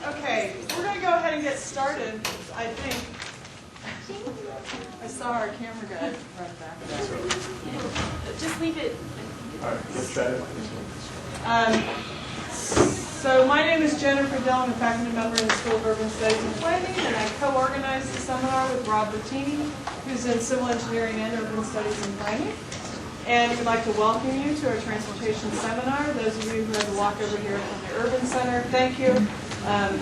Okay, we're going to go ahead and get started, I think. I saw our camera guy run back there. Just leave it. All right, let's try it. So my name is Jennifer Dell. I'm a faculty member in the School of Urban Studies and Planning, and I co-organized the seminar with Rob Bettini, who's in Civil Engineering and Urban Studies and Planning. And we'd like to welcome you to our transportation seminar. Those of you who had to walk over here from the Urban Center, thank you. I'm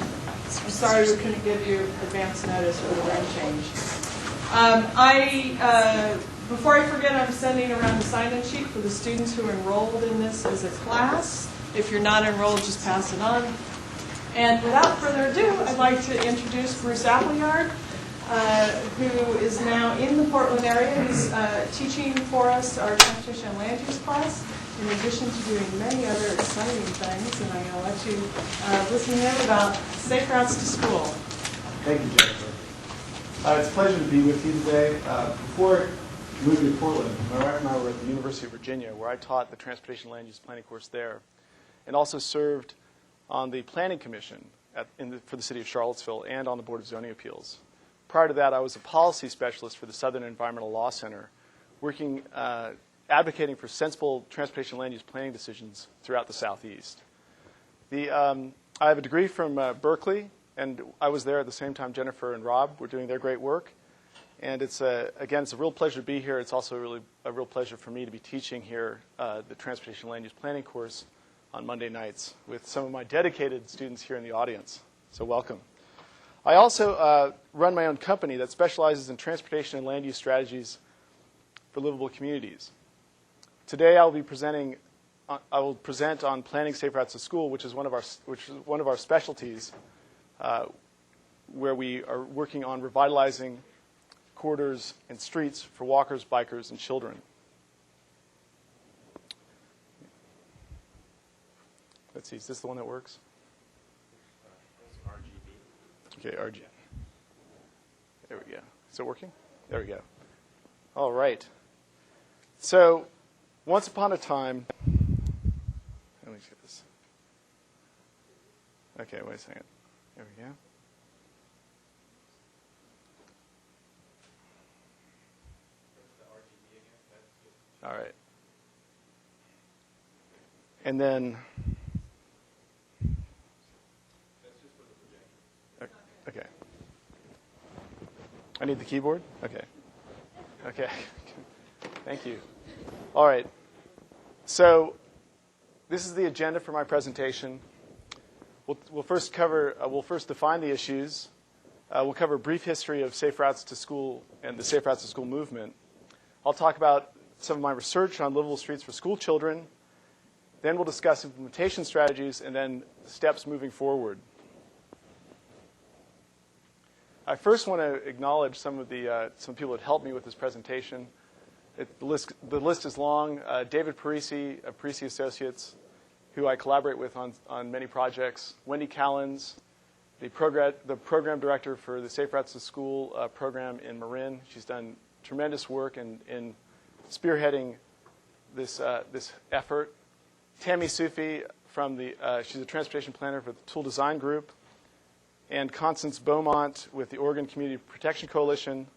sorry we couldn't give you advance notice for the room change. Before I forget, I'm sending around a sign-in sheet for the students who are enrolled in this as a class. If you're not enrolled, just pass it on. And without further ado, I'd like to introduce Bruce Appleyard, who is now in the Portland area. He's teaching for us our transportation and land use class, in addition to doing many other exciting things. And I'm going to let you listen to him about safe routes to school. Thank you, Jennifer. It's a pleasure to be with you today. Before moving to Portland, my wife and I were at the University of Virginia, where I taught the Transportation Land Use Planning course there, and also served on the Planning Commission for the City of Charlottesville and on the Board of Zoning Appeals. Prior to that, I was a policy specialist for the Southern Environmental Law Center, working, advocating for sensible transportation land use planning decisions throughout the Southeast. I have a degree from Berkeley, and I was there at the same time Jennifer and Rob were doing their great work. And it's again, it's a real pleasure to be here. It's also really a real pleasure for me to be teaching here the Transportation Land Use Planning course on Monday nights with some of my dedicated students here in the audience. So welcome. I also run my own company that specializes in transportation and land use strategies for livable communities. Today I will present on planning safe routes to school, which is one of our specialties, where we are working on revitalizing corridors and streets for walkers, bikers, and children. Let's see, is this the one that works? Okay, RGB. There we go. Is it working? There we go. All right. So, once upon a time, let me get this. Okay, wait a second. There we go. All right. And then, okay. I need the keyboard? Okay. Okay. Thank you. All right. So this is the agenda for my presentation. We'll first define the issues. We'll cover a brief history of safe routes to school and the safe routes to school movement. I'll talk about some of my research on livable streets for school children. Then we'll discuss implementation strategies and then steps moving forward. I first want to acknowledge some people that helped me with this presentation. The list is long. David Parisi of Parisi Associates, who I collaborate with on many projects. Wendy Callens, the program director for the Safe Routes to School program in Marin. She's done tremendous work in spearheading this effort. Tammy Sufi she's a transportation planner for the Tool Design Group, and Constance Beaumont with the Oregon Community Protection Coalition,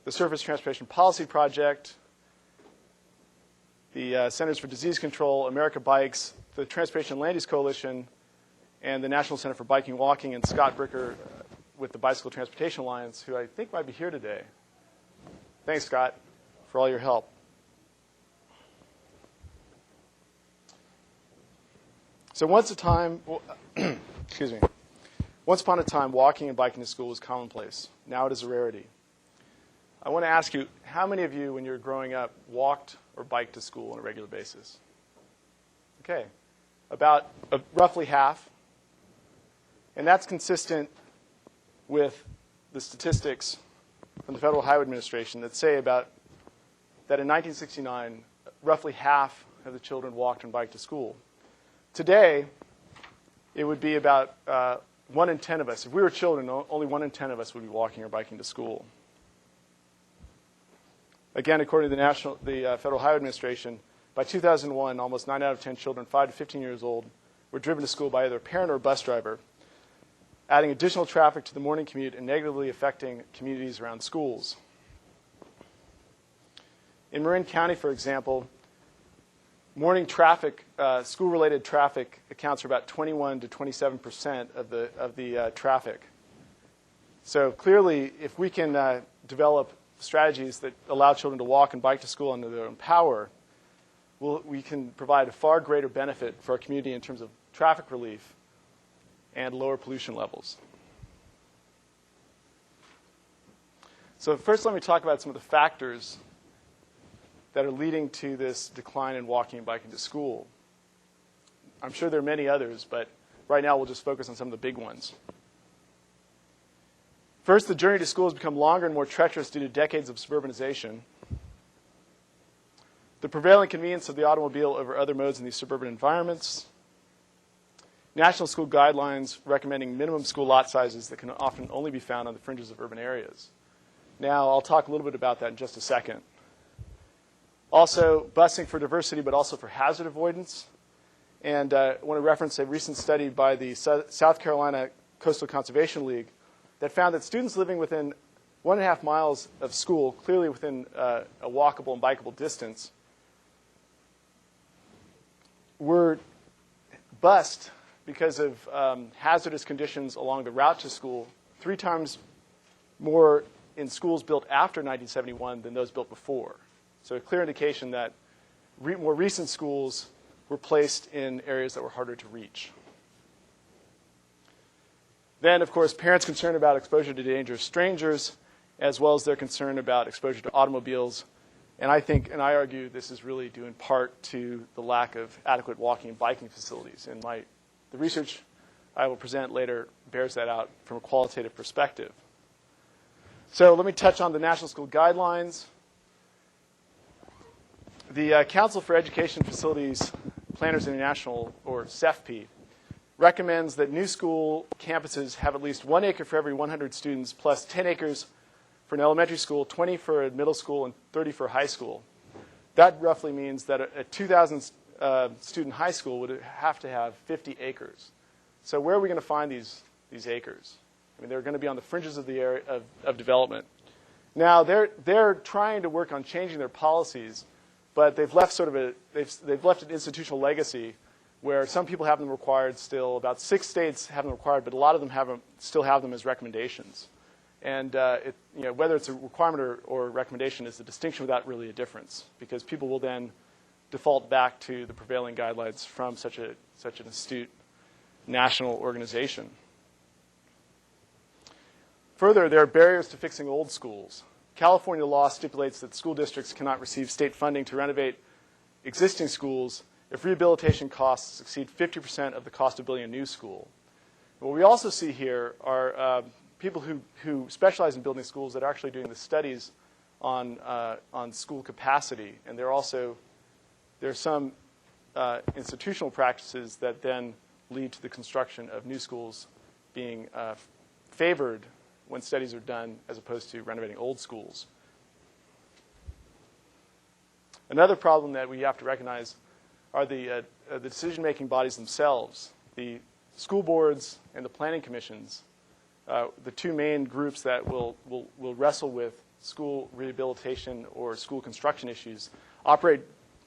the Surface Transportation Policy Project, the Centers for Disease Control, America Bikes, the Transportation and Land Use Coalition, and the National Center for Biking and Walking, and Scott Bricker with the Bicycle Transportation Alliance, who I think might be here today. Thanks, Scott, for all your help. So once upon a time, walking and biking to school was commonplace. Now it is a rarity. I want to ask you, how many of you, when you were growing up, walked or biked to school on a regular basis? Okay, about roughly half. And that's consistent with the statistics from the Federal Highway Administration that say that in 1969, roughly half of the children walked and biked to school. Today, it would be about 1 in 10 of us. If we were children, only 1 in 10 of us would be walking or biking to school. Again, according to the Federal Highway Administration, by 2001, almost 9 out of 10 children 5 to 15 years old were driven to school by either a parent or a bus driver, adding additional traffic to the morning commute and negatively affecting communities around schools. In Marin County, for example, morning traffic, school-related traffic, accounts for about 21 to 27% of the traffic. So clearly, if we can develop strategies that allow children to walk and bike to school under their own power, we can provide a far greater benefit for our community in terms of traffic relief and lower pollution levels. So first, let me talk about some of the factors that are leading to this decline in walking and biking to school. I'm sure there are many others, but right now we'll just focus on some of the big ones. First, the journey to school has become longer and more treacherous due to decades of suburbanization. The prevailing convenience of the automobile over other modes in these suburban environments. National school guidelines recommending minimum school lot sizes that can often only be found on the fringes of urban areas. Now, I'll talk a little bit about that in just a second. Also, busing for diversity, but also for hazard avoidance. And I want to reference a recent study by the South Carolina Coastal Conservation League that found that students living within 1.5 miles of school, clearly within a walkable and bikeable distance, were bused because of hazardous conditions along the route to school 3 times more in schools built after 1971 than those built before. So a clear indication that more recent schools were placed in areas that were harder to reach. Then, of course, parents concerned about exposure to dangerous strangers, as well as their concern about exposure to automobiles. And I think, and I argue, this is really due in part to the lack of adequate walking and biking facilities. And the research I will present later bears that out from a qualitative perspective. So let me touch on the National School Guidelines. The Council for Education Facilities Planners International, or CEFP, recommends that new school campuses have at least 1 acre for every 100 students, plus 10 acres for an elementary school, 20 for a middle school, and 30 for a high school. That roughly means that a 2,000 student high school would have to have 50 acres. So where are we going to find these acres? I mean, they're going to be on the fringes of the area of development. Now, they're trying to work on changing their policies, but they've left they've left an institutional legacy where some people have them required still. About 6 states have them required, but a lot of them still have them as recommendations. And whether it's a requirement or recommendation is a distinction without really a difference, because people will then default back to the prevailing guidelines from such an astute national organization. Further, there are barriers to fixing old schools. California law stipulates that school districts cannot receive state funding to renovate existing schools if rehabilitation costs exceed 50% of the cost of building a new school. What we also see here are people who specialize in building schools that are actually doing the studies on school capacity. And there are some institutional practices that then lead to the construction of new schools being favored when studies are done as opposed to renovating old schools. Another problem that we have to recognize are the decision-making bodies themselves. The school boards and the planning commissions, the two main groups that will wrestle with school rehabilitation or school construction issues, operate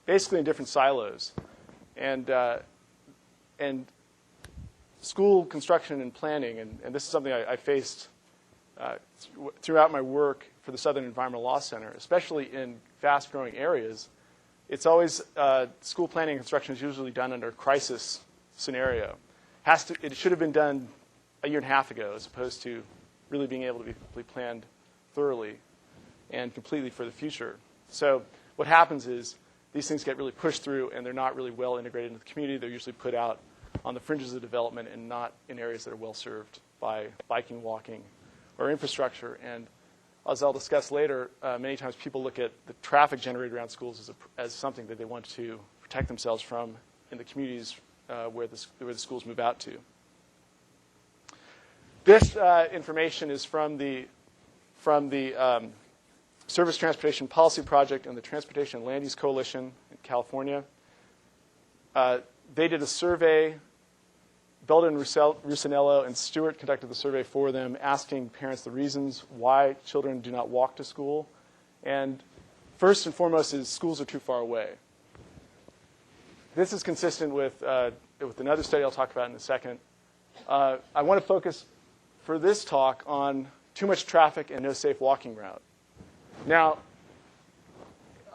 basically in different silos. And school construction and planning, and this is something I faced throughout my work for the Southern Environmental Law Center, especially in fast-growing areas. It's always, school planning and construction is usually done under a crisis scenario. It should have been done a year and a half ago, as opposed to really being able to be planned thoroughly and completely for the future. So what happens is these things get really pushed through, and they're not really well integrated into the community. They're usually put out on the fringes of development and not in areas that are well served by biking, walking, or infrastructure. And as I'll discuss later, many times people look at the traffic generated around schools as something that they want to protect themselves from in the communities where the schools move out to. This information is from the Surface Transportation Policy Project and the Transportation and Land Use Coalition in California. They did a survey. Belden, Rusinello, and Stewart conducted the survey for them, asking parents the reasons why children do not walk to school. And first and foremost is schools are too far away. This is consistent with another study I'll talk about in a second. I want to focus for this talk on too much traffic and no safe walking route. Now,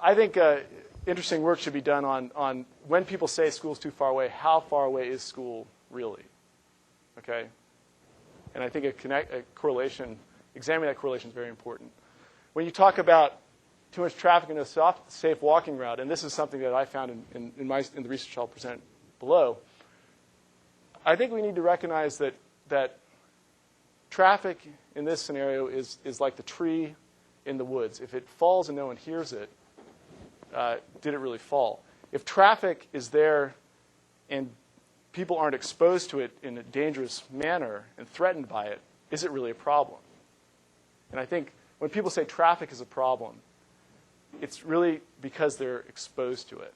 I think interesting work should be done on when people say school's too far away, how far away is school really? Okay? And I think a correlation, examining that correlation is very important. When you talk about too much traffic and no safe walking route, and this is something that I found in the research I'll present below, I think we need to recognize that traffic in this scenario is like the tree in the woods. If it falls and no one hears it, did it really fall? If traffic is there and people aren't exposed to it in a dangerous manner and threatened by it, is it really a problem? And I think when people say traffic is a problem, it's really because they're exposed to it,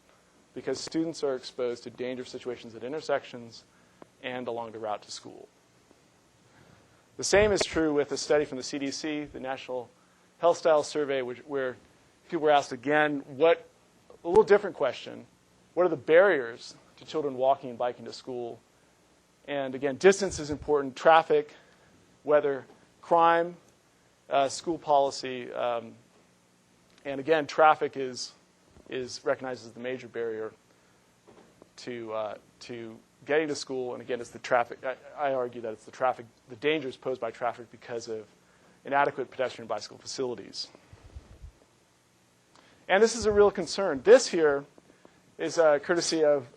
because students are exposed to dangerous situations at intersections and along the route to school. The same is true with a study from the CDC, the National Health Style Survey, where people were asked again, a little different question, what are the barriers to children walking and biking to school? And again, distance is important, traffic, weather, crime, school policy, and again, traffic is recognized as the major barrier to getting to school. And again, it's the traffic. I argue that it's the dangers posed by traffic because of inadequate pedestrian and bicycle facilities. And this is a real concern. This here is courtesy of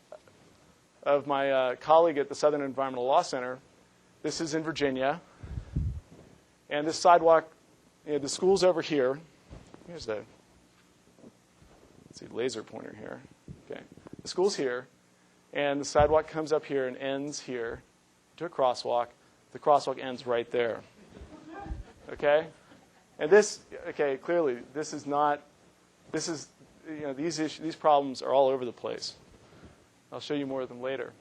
my colleague at the Southern Environmental Law Center. This is in Virginia. And this sidewalk, the school's over here. Here's the laser pointer here. Okay. The school's here. And the sidewalk comes up here and ends here to a crosswalk. The crosswalk ends right there. Okay? And clearly, these problems are all over the place. I'll show you more of them later.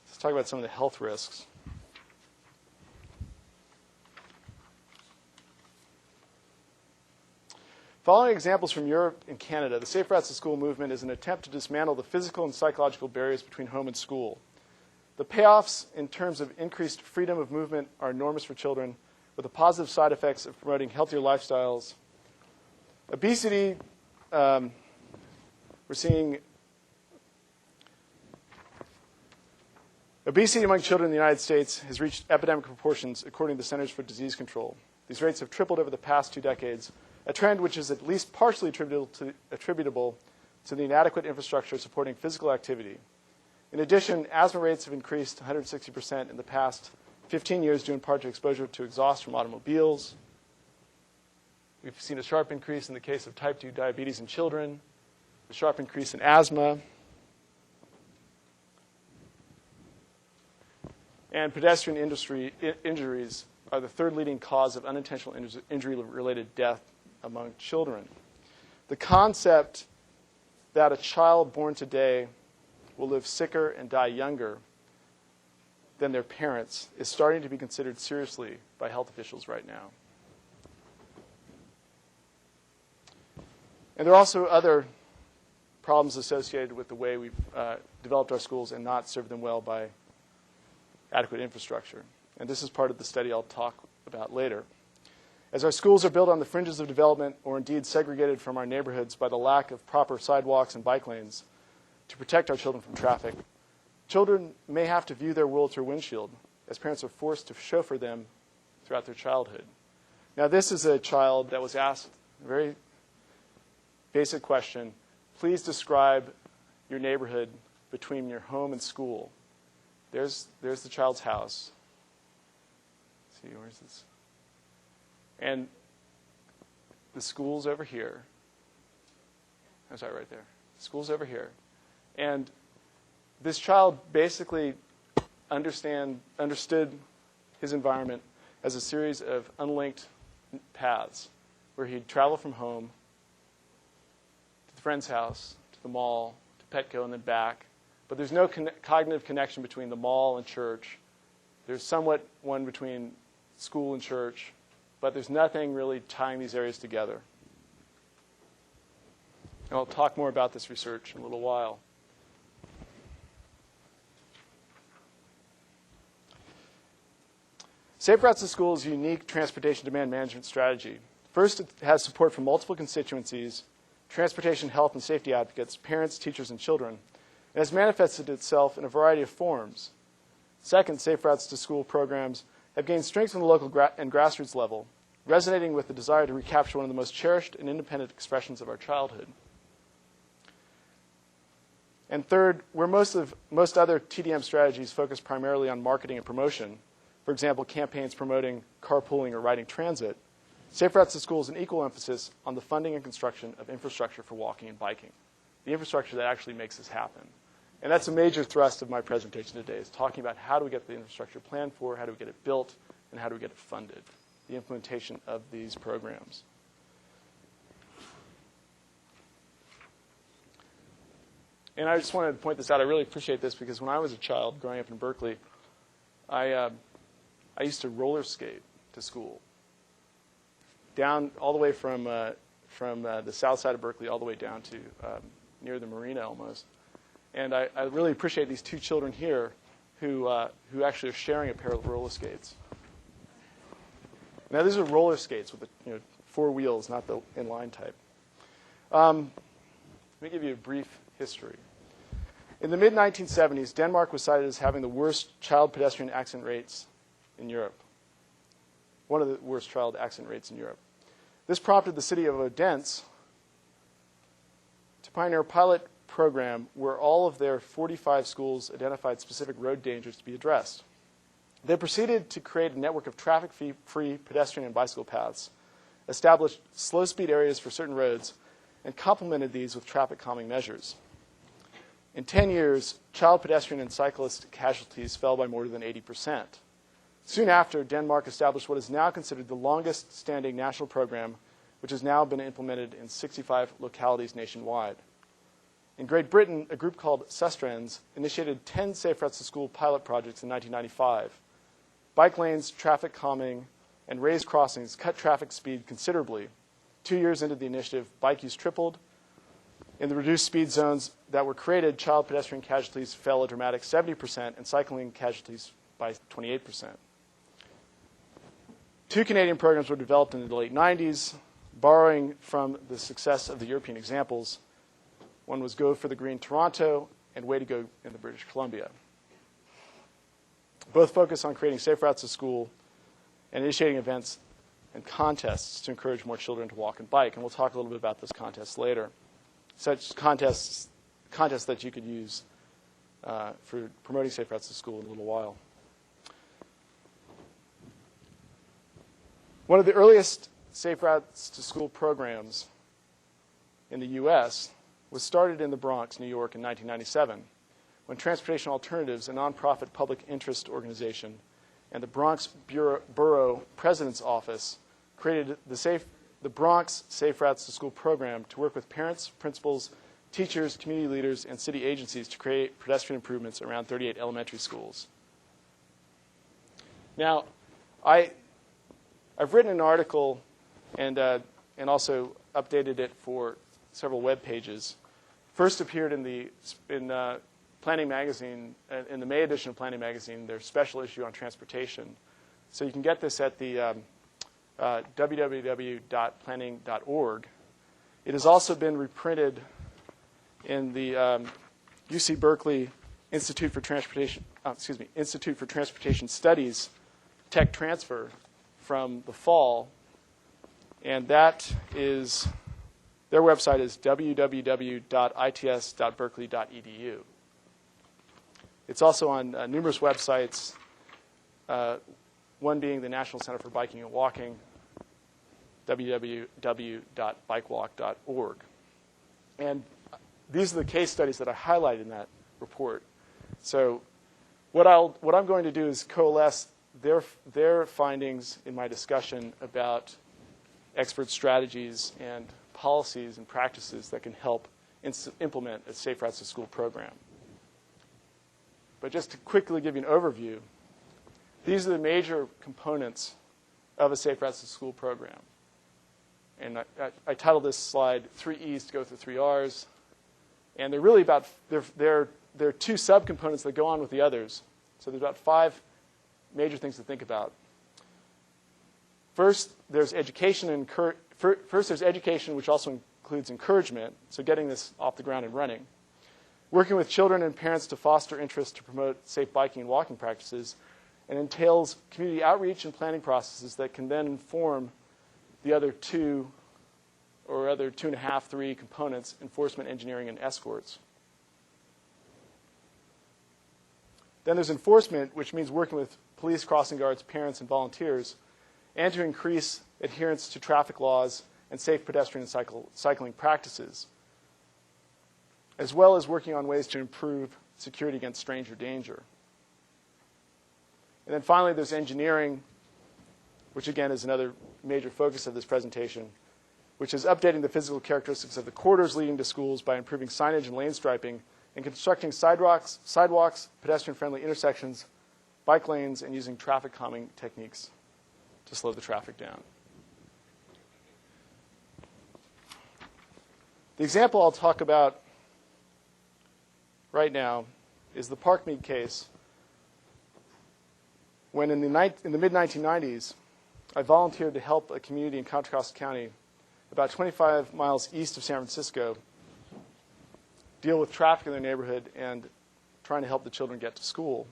Let's talk about some of the health risks. Following examples from Europe and Canada, the Safe Routes to School movement is an attempt to dismantle the physical and psychological barriers between home and school. The payoffs in terms of increased freedom of movement are enormous for children, with the positive side effects of promoting healthier lifestyles. Obesity, we're seeing obesity among children in the United States has reached epidemic proportions according to the Centers for Disease Control. These rates have tripled over the past 2 decades, a trend which is at least partially attributable to the inadequate infrastructure supporting physical activity. In addition, asthma rates have increased 160% in the past 15 years due in part to exposure to exhaust from automobiles. We've seen a sharp increase in the case of type 2 diabetes in children, a sharp increase in asthma. And pedestrian injuries are the third leading cause of unintentional injury-related death among children. The concept that a child born today will live sicker and die younger than their parents is starting to be considered seriously by health officials right now. And there are also other problems associated with the way we've developed our schools and not served them well by adequate infrastructure. And this is part of the study I'll talk about later. As our schools are built on the fringes of development or indeed segregated from our neighborhoods by the lack of proper sidewalks and bike lanes to protect our children from traffic, children may have to view their world through a windshield as parents are forced to chauffeur them throughout their childhood. Now, this is a child that was asked a very basic question. Please describe your neighborhood between your home and school. There's the child's house. Let's see, where's this? And the school's over here. I'm sorry, right there. The school's over here. And this child basically understood his environment as a series of unlinked paths where he'd travel from home to the friend's house, to the mall, to Petco, and then back. But there's no cognitive connection between the mall and church. There's somewhat one between school and church, but there's nothing really tying these areas together. And I'll talk more about this research in a little while. Safe Routes to School is a unique transportation demand management strategy. First, it has support from multiple constituencies, transportation health and safety advocates, parents, teachers, and children, and has manifested itself in a variety of forms. Second, Safe Routes to School programs have gained strength from the local and grassroots level, resonating with the desire to recapture one of the most cherished and independent expressions of our childhood. And third, where most other TDM strategies focus primarily on marketing and promotion, for example, campaigns promoting carpooling or riding transit, Safe Routes to School is an equal emphasis on the funding and construction of infrastructure for walking and biking, the infrastructure that actually makes this happen. And that's a major thrust of my presentation today, is talking about how do we get the infrastructure planned for, how do we get it built, and how do we get it funded, the implementation of these programs. And I just wanted to point this out. I really appreciate this because when I was a child growing up in Berkeley, I used to roller skate to school, down all the way from the south side of Berkeley all the way down to near the marina almost. And I really appreciate these two children here who actually are sharing a pair of roller skates. Now, these are roller skates with the 4 wheels, not the inline type. Let me give you a brief history. In the mid-1970s, Denmark was cited as having the worst child pedestrian accident rates in Europe, one of the worst child accident rates in Europe. This prompted the city of Odense to pioneer a pilot program where all of their 45 schools identified specific road dangers to be addressed. They proceeded to create a network of traffic-free pedestrian and bicycle paths, established slow-speed areas for certain roads, and complemented these with traffic calming measures. In 10 years, child pedestrian and cyclist casualties fell by more than 80%. Soon after, Denmark established what is now considered the longest-standing national program, which has now been implemented in 65 localities nationwide. In Great Britain, a group called Sustrans initiated 10 Safe Routes to School pilot projects in 1995. Bike lanes, traffic calming, and raised crossings cut traffic speed considerably. 2 years into the initiative, bike use tripled. In the reduced speed zones that were created, child pedestrian casualties fell a dramatic 70% and cycling casualties by 28%. 2 Canadian programs were developed in the late 90s, borrowing from the success of the European examples. One was Go for the Green Toronto and Way to Go in the British Columbia. Both focus on creating safe routes to school and initiating events and contests to encourage more children to walk and bike. And we'll talk a little bit about those contests later. Such contests that you could use for promoting safe routes to school in a little while. One of the earliest safe routes to school programs in the U.S. was started in the Bronx, New York in 1997, when Transportation Alternatives, a nonprofit public interest organization, and the Bronx Borough President's Office created the Bronx Safe Routes to School program to work with parents, principals, teachers, community leaders, and city agencies to create pedestrian improvements around 38 elementary schools. Now, I've written an article and also updated it for several web pages. First appeared in Planning Magazine, in the May edition of Planning Magazine, their special issue on transportation. So you can get this at the www.planning.org. It has also been reprinted in the UC Berkeley Institute for Transportation Studies Tech Transfer from the fall, and that is, their website is www.its.berkeley.edu. It's also on numerous websites, one being the National Center for Biking and Walking, www.bikewalk.org. And these are the case studies that I highlighted in that report. So what I'm going to do is coalesce their findings in my discussion about expert strategies and policies and practices that can help implement a Safe Routes to School program. But just to quickly give you an overview, these are the major components of a Safe Routes to School program. And I titled this slide 3 E's to go through 3 R's. And they're really about, there are 2 subcomponents that go on with the others. So there's about 5 major things to think about. First, there's education, which also includes encouragement, so getting this off the ground and running. Working with children and parents to foster interest to promote safe biking and walking practices, and entails community outreach and planning processes that can then inform the other 2 or other 2.5, 3 components, enforcement, engineering, and escorts. Then there's enforcement, which means working with police, crossing guards, parents, and volunteers, and to increase adherence to traffic laws and safe pedestrian and cycling practices, as well as working on ways to improve security against stranger danger. And then finally, there's engineering, which again is another major focus of this presentation, which is updating the physical characteristics of the corridors leading to schools by improving signage and lane striping and constructing sidewalks, pedestrian-friendly intersections, bike lanes, and using traffic calming techniques to slow the traffic down. The example I'll talk about right now is the Parkmead case, when in the mid-1990s, I volunteered to help a community in Contra Costa County about 25 miles east of San Francisco deal with traffic in their neighborhood and trying to help the children get to school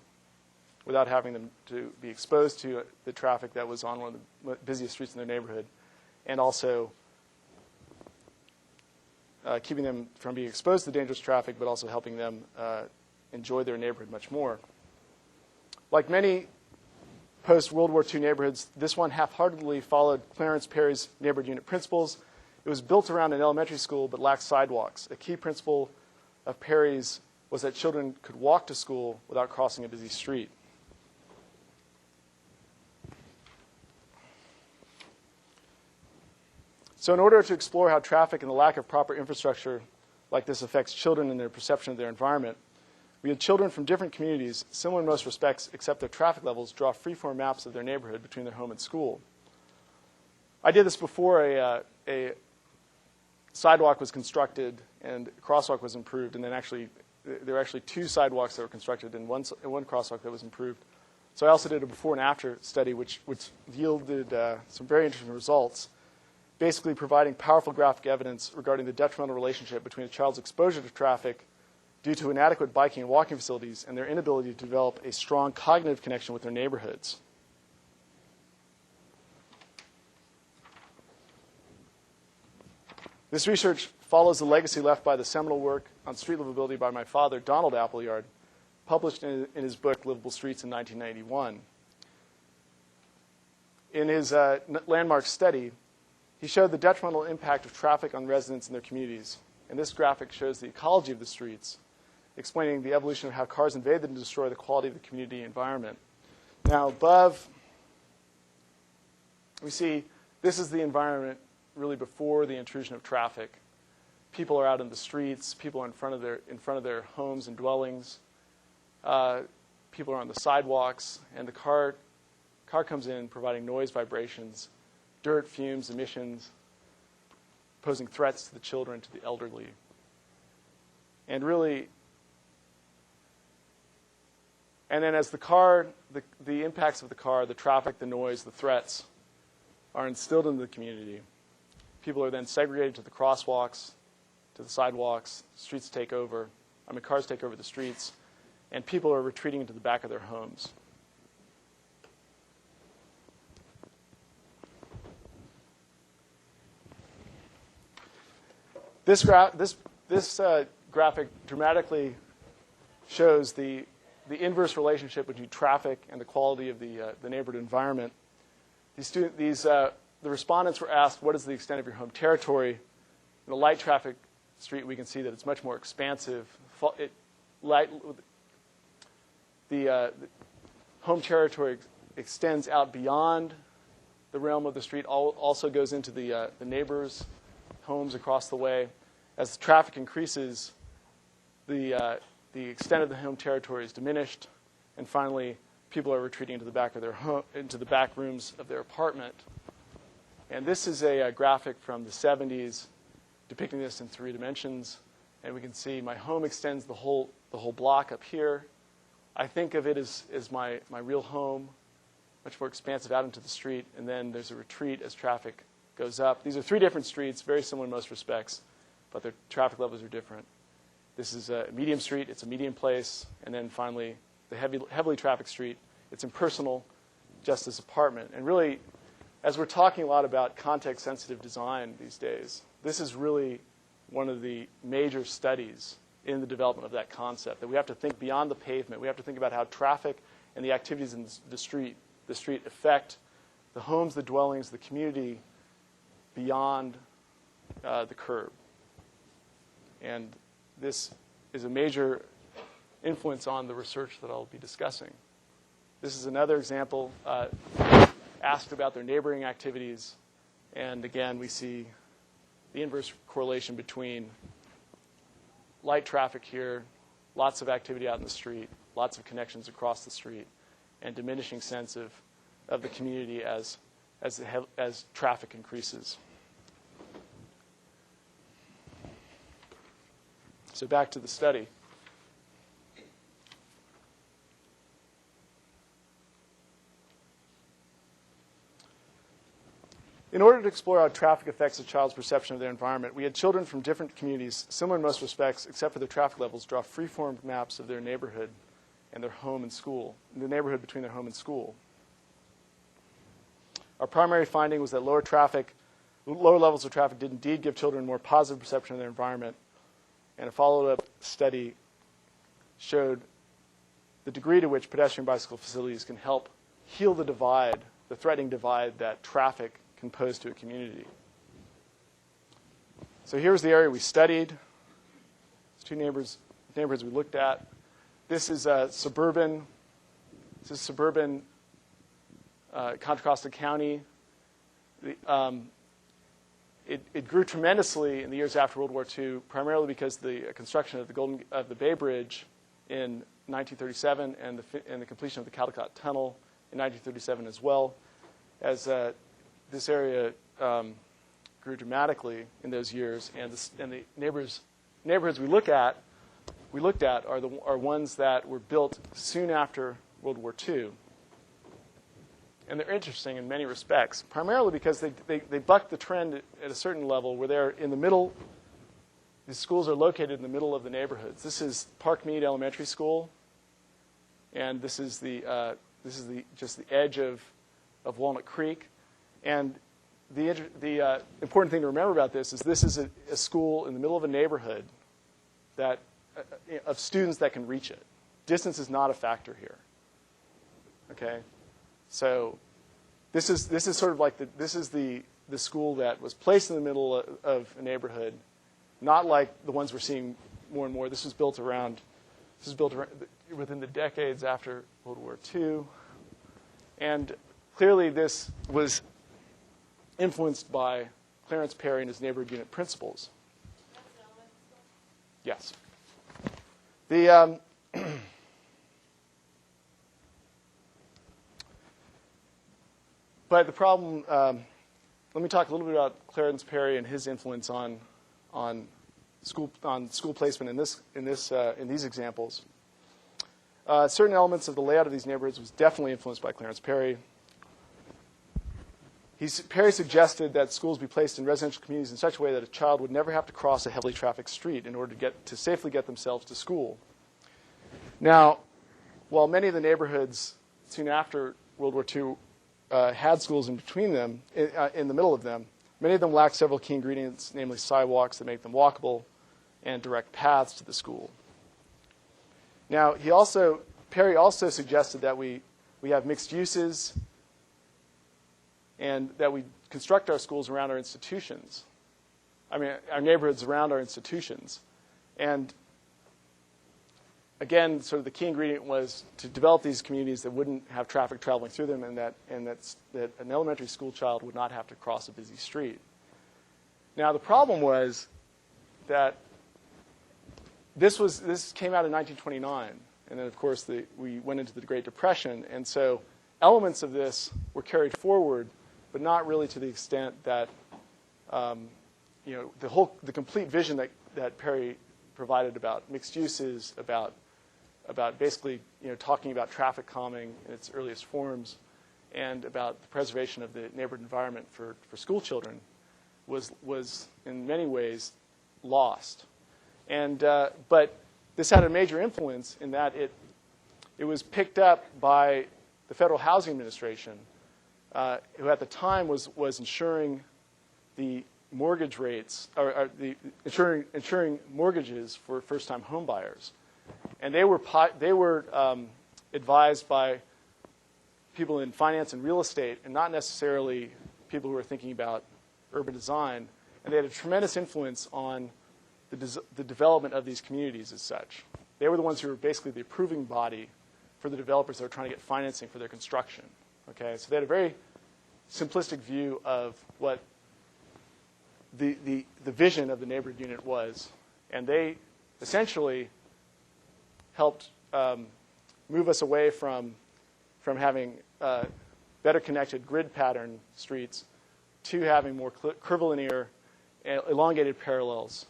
without having them to be exposed to the traffic that was on one of the busiest streets in their neighborhood, and also keeping them from being exposed to the dangerous traffic, but also helping them enjoy their neighborhood much more. Like many post-World War II neighborhoods, this one half-heartedly followed Clarence Perry's neighborhood unit principles. It was built around an elementary school but lacked sidewalks. A key principle of Perry's was that children could walk to school without crossing a busy street. So in order to explore how traffic and the lack of proper infrastructure like this affects children and their perception of their environment, we had children from different communities, similar in most respects except their traffic levels, draw freeform maps of their neighborhood between their home and school. I did this before a sidewalk was constructed and a crosswalk was improved, and then there were actually 2 sidewalks that were constructed and one crosswalk that was improved. So I also did a before and after study which yielded some very interesting results, basically providing powerful graphic evidence regarding the detrimental relationship between a child's exposure to traffic due to inadequate biking and walking facilities and their inability to develop a strong cognitive connection with their neighborhoods. This research follows the legacy left by the seminal work on street livability by my father, Donald Appleyard, published in his book, Livable Streets, in 1991. In his landmark study, he showed the detrimental impact of traffic on residents and their communities. And this graphic shows the ecology of the streets, explaining the evolution of how cars invade them to destroy the quality of the community environment. Now above, we see this is the environment really before the intrusion of traffic. People are out in the streets. People are in front of their homes and dwellings. People are on the sidewalks, and the car comes in, providing noise, vibrations, dirt, fumes, emissions, posing threats to the children, to the elderly. And really, and then as the car, the impacts of the car, the traffic, the noise, the threats are instilled into the community. People are then segregated to the crosswalks, to the sidewalks, streets take over. Cars take over the streets, and people are retreating into the back of their homes. This graphic dramatically shows the inverse relationship between traffic and the quality of the neighborhood environment. The respondents were asked, what is the extent of your home territory? In a light traffic street, we can see that it's much more expansive. The home territory extends out beyond the realm of the street, also goes into the neighbors' homes across the way. As the traffic increases, the extent of the home territory is diminished, and finally, people are retreating into the back of their home, into the back rooms of their apartment. And this is a graphic from the 70s depicting this in 3 dimensions. And we can see my home extends the whole block up here. I think of it as my real home, much more expansive out into the street. And then there's a retreat as traffic goes up. These are 3 different streets, very similar in most respects, but their traffic levels are different. This is a medium street. It's a medium place. And then finally, the heavily trafficked street. It's impersonal, just as apartment. And really, as we're talking a lot about context-sensitive design these days, this is really one of the major studies in the development of that concept, that we have to think beyond the pavement. We have to think about how traffic and the activities in the street affect the homes, the dwellings, the community beyond the curb. And this is a major influence on the research that I'll be discussing. This is another example, asked about their neighboring activities. And again, we see the inverse correlation between light traffic here, lots of activity out in the street, lots of connections across the street, and diminishing sense of the community as traffic increases. So back to the study. In order to explore how traffic affects a child's perception of their environment, we had children from different communities, similar in most respects, except for their traffic levels, draw free-form maps of their neighborhood and their home and school, the neighborhood between their home and school. Our primary finding was that lower levels of traffic did indeed give children a more positive perception of their environment, and a follow-up study showed the degree to which pedestrian bicycle facilities can help heal the divide, the threatening divide that traffic can pose to a community. So here's the area we studied. There's 2 neighborhoods we looked at. This is suburban Contra Costa County. It grew tremendously in the years after World War II, primarily because the construction of the Bay Bridge in 1937 and the completion of the Caldecott Tunnel in 1937 as well. As this area grew dramatically in those years, and the neighborhoods we looked at are ones that were built soon after World War II. And they're interesting in many respects, primarily because they buck the trend at a certain level where they're in the middle. These schools are located in the middle of the neighborhoods. This is Park Mead Elementary School, and this is just the edge of Walnut Creek. And the important thing to remember about this is a school in the middle of a neighborhood that of students that can reach it. Distance is not a factor here. Okay. So this is sort of like the school that was placed in the middle of a neighborhood, not like the ones we're seeing more and more. This was built within the decades after World War II. And clearly this was influenced by Clarence Perry and his neighborhood unit principles. Yes. But the problem, let me talk a little bit about Clarence Perry and his influence on school placement in these examples. Certain elements of the layout of these neighborhoods was definitely influenced by Clarence Perry. Perry suggested that schools be placed in residential communities in such a way that a child would never have to cross a heavily trafficked street in order to safely get themselves to school. Now, while many of the neighborhoods soon after World War II had schools in between them, in the middle of them, many of them lacked several key ingredients, namely sidewalks that make them walkable and direct paths to the school. Now, Perry also suggested that we have mixed uses and that we construct our schools around our institutions. I mean, our neighborhoods around our institutions. And again, sort of the key ingredient was to develop these communities that wouldn't have traffic traveling through them and that an elementary school child would not have to cross a busy street. Now, the problem was that this came out in 1929, and then, of course, we went into the Great Depression, and so elements of this were carried forward, but not really to the extent that the complete vision that Perry provided about mixed uses, about basically talking about traffic calming in its earliest forms, and about the preservation of the neighborhood environment for school children was in many ways lost. And but this had a major influence in that it was picked up by the Federal Housing Administration, who at the time was insuring the mortgage rates, or insuring mortgages for first-time home buyers. And they were advised by people in finance and real estate, and not necessarily people who were thinking about urban design. And they had a tremendous influence on the development of these communities as such. They were the ones who were basically the approving body for the developers that were trying to get financing for their construction. Okay, so they had a very simplistic view of what the vision of the neighborhood unit was, and they essentially helped move us away from having better connected grid pattern streets to having more curvilinear, elongated parallels,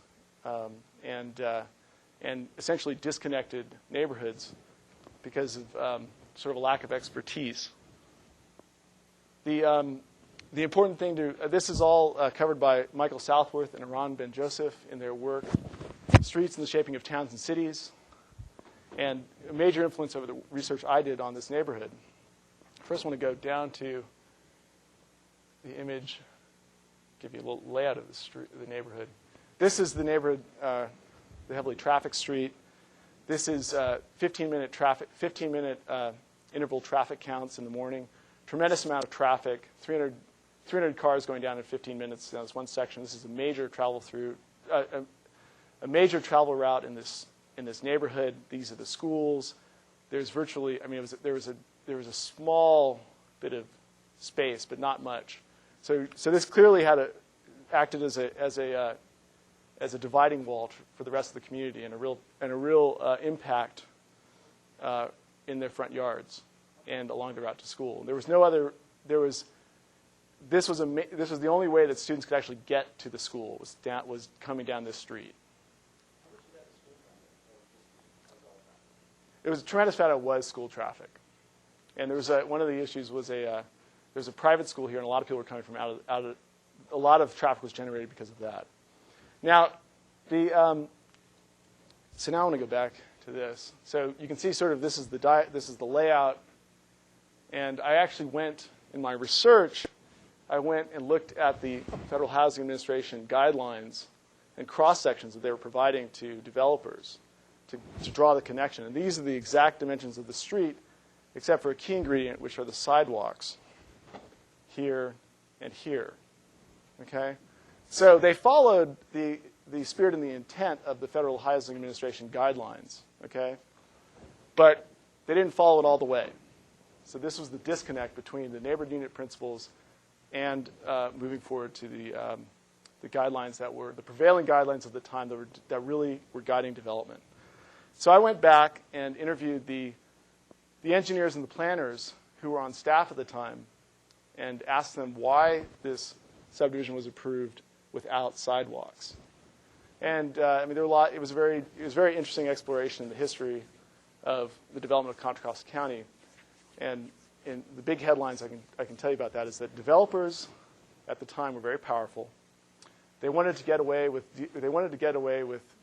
and essentially disconnected neighborhoods because of sort of a lack of expertise. The important thing this is all covered by Michael Southworth and Iran Ben Joseph in their work, Streets and the Shaping of Towns and Cities, and a major influence over the research I did on this neighborhood. First, I want to go down to the image, give you a little layout of the neighborhood. This is the neighborhood, the heavily trafficked street. This is 15-minute interval traffic counts in the morning. Tremendous amount of traffic, 300 cars going down in 15 minutes. That's one section. This is a major travel a major travel route in this neighborhood. These are the schools. There's virtually, I mean, there was a small bit of space, but not much. So this clearly acted as a dividing wall for the rest of the community and a real impact in their front yards and along the route to school. There was no other. This was the only way that students could actually get to the school was coming down this street. It was a tremendous amount of school traffic, and there was one of the issues was there's a private school here, and a lot of people were coming from out of. A lot of traffic was generated because of that. Now, so now I want to go back to this. So you can see sort of this is the layout, and I actually went in my research. I went and looked at the Federal Housing Administration guidelines and cross sections that they were providing to developers to draw the connection. And these are the exact dimensions of the street, except for a key ingredient, which are the sidewalks here and here. Okay, so they followed the spirit and the intent of the Federal Housing Administration guidelines. Okay, but they didn't follow it all the way. So this was the disconnect between the neighborhood unit principles and moving forward to the guidelines that were the prevailing guidelines of the time that really were guiding development. So I went back and interviewed the engineers and the planners who were on staff at the time and asked them why this subdivision was approved without sidewalks. And I mean, there were a lot. It was a very interesting exploration in the history of the development of Contra Costa County. And in the big headlines I can tell you about that is that developers at the time were very powerful. They wanted to get away with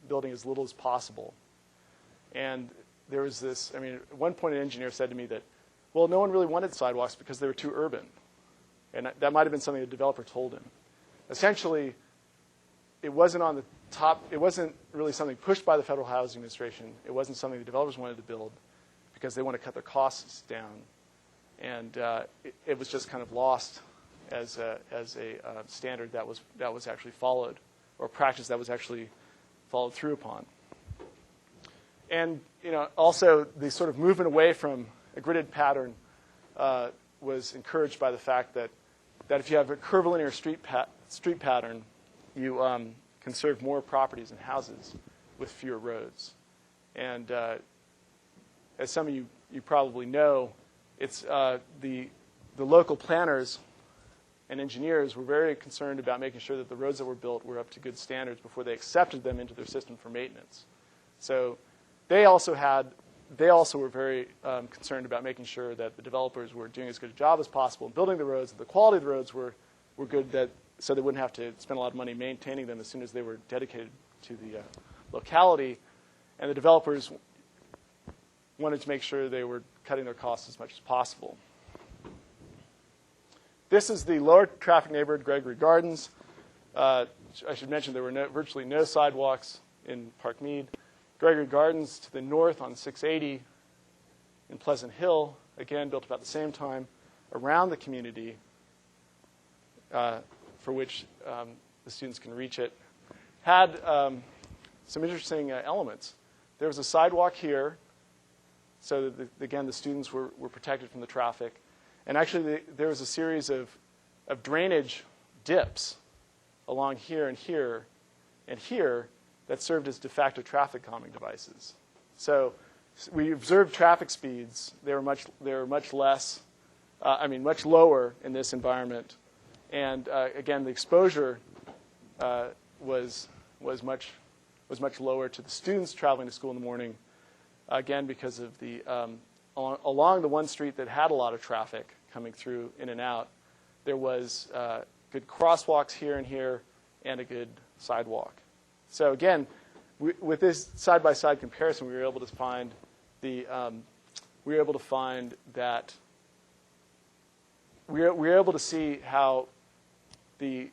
building as little as possible. And there was this. I mean, at one point an engineer said to me that, well, no one really wanted sidewalks because they were too urban. And that might have been something the developer told him. Essentially, it wasn't on the top. It wasn't really something pushed by the Federal Housing Administration. It wasn't something the developers wanted to build because they want to cut their costs down. And it was just kind of lost as a standard that was actually followed, or practice that was actually followed through upon. And also the sort of movement away from a gridded pattern was encouraged by the fact that if you have a curvilinear street pattern, you conserve more properties and houses with fewer roads. And as some of you probably know, it's the local planners and engineers were very concerned about making sure that the roads that were built were up to good standards before they accepted them into their system for maintenance. So they also were very concerned about making sure that the developers were doing as good a job as possible in building the roads, and the quality of the roads were good, so they wouldn't have to spend a lot of money maintaining them as soon as they were dedicated to the locality. And the developers wanted to make sure they were cutting their costs as much as possible. This is the lower traffic neighborhood, Gregory Gardens. I should mention there were virtually no sidewalks in Park Mead. Gregory Gardens to the north on 680 in Pleasant Hill, again built about the same time, around the community for which the students can reach it, had some interesting elements. There was a sidewalk here, so that, again, the students were protected from the traffic. And actually, there was a series of drainage dips along here and here and here that served as de facto traffic calming devices. So we observed traffic speeds. They were much lower in this environment. And again, the exposure was much lower to the students traveling to school in the morning. Again, because of the along the one street that had a lot of traffic coming through in and out, there was good crosswalks here and here, and a good sidewalk. So again, with this side-by-side comparison, we were able to find see how the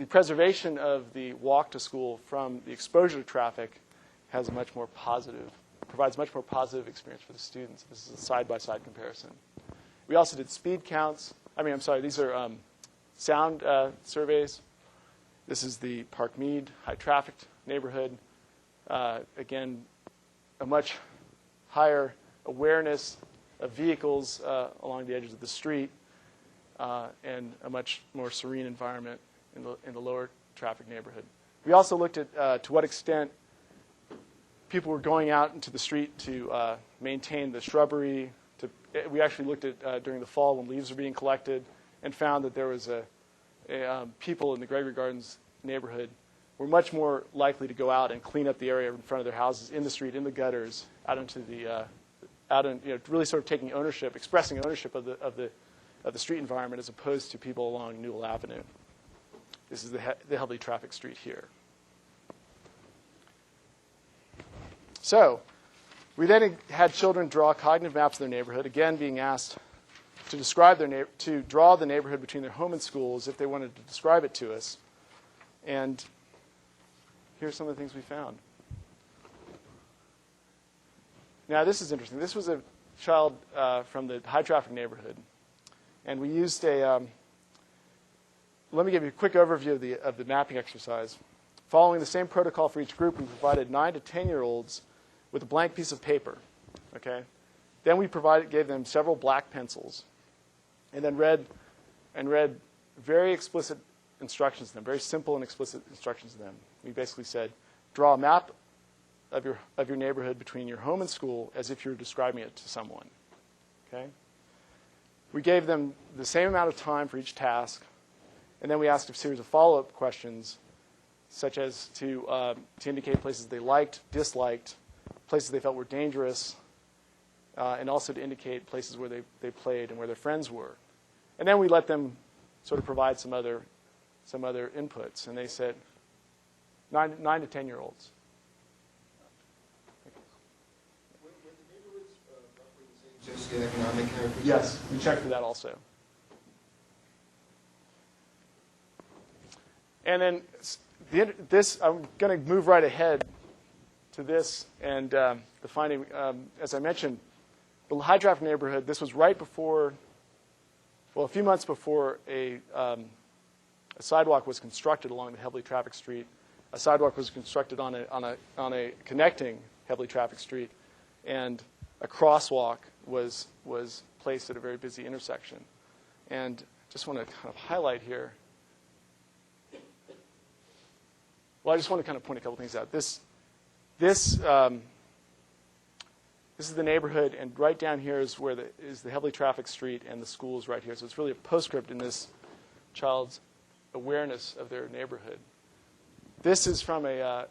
preservation of the walk to school from the exposure to traffic provides much more positive experience for the students. This is a side-by-side comparison. We also did speed counts. These are sound surveys. This is the Park Mead high-trafficked neighborhood. Again, a much higher awareness of vehicles along the edges of the street, and a much more serene environment in the lower traffic neighborhood. We also looked at to what extent people were going out into the street to maintain the shrubbery. We actually looked at during the fall when leaves were being collected, and found that there was people in the Gregory Gardens neighborhood were much more likely to go out and clean up the area in front of their houses, in the street, in the gutters, really sort of taking ownership, expressing ownership of the street environment, as opposed to people along Newell Avenue. This is the heavily trafficked street here. So we then had children draw cognitive maps of their neighborhood, again being asked to draw the neighborhood between their home and schools if they wanted to describe it to us. And here's some of the things we found. Now, this is interesting. This was a child from the high-traffic neighborhood. And we used let me give you a quick overview of the mapping exercise. Following the same protocol for each group, we provided 9 to 10-year-olds with a blank piece of paper. Okay? Then we gave them several black pencils, and then read very explicit instructions to them, very simple and explicit instructions to them. We basically said, draw a map of your neighborhood between your home and school as if you were describing it to someone. Okay? We gave them the same amount of time for each task, and then we asked a series of follow-up questions, such as to indicate places they liked, disliked, places they felt were dangerous, and also to indicate places where they played and where their friends were. And then we let them sort of provide some other inputs, and they said 9 to 10-year-olds. Were the neighborhoods roughly the same socioeconomic characteristics? Yes, we checked for that also. And then this, I'm going to move right ahead to this, and the finding, as I mentioned, the high-traffic neighborhood, this was right before, well, a few months before a sidewalk was constructed along the heavily trafficked street. A sidewalk was constructed on a connecting heavily trafficked street, and a crosswalk was placed at a very busy intersection. And just want to kind of highlight here. Well, I just want to kind of point a couple things out. This is the neighborhood, and right down here is where is the heavily trafficked street, and the school is right here. So it's really a postscript in this child's awareness of their neighborhood. This is from the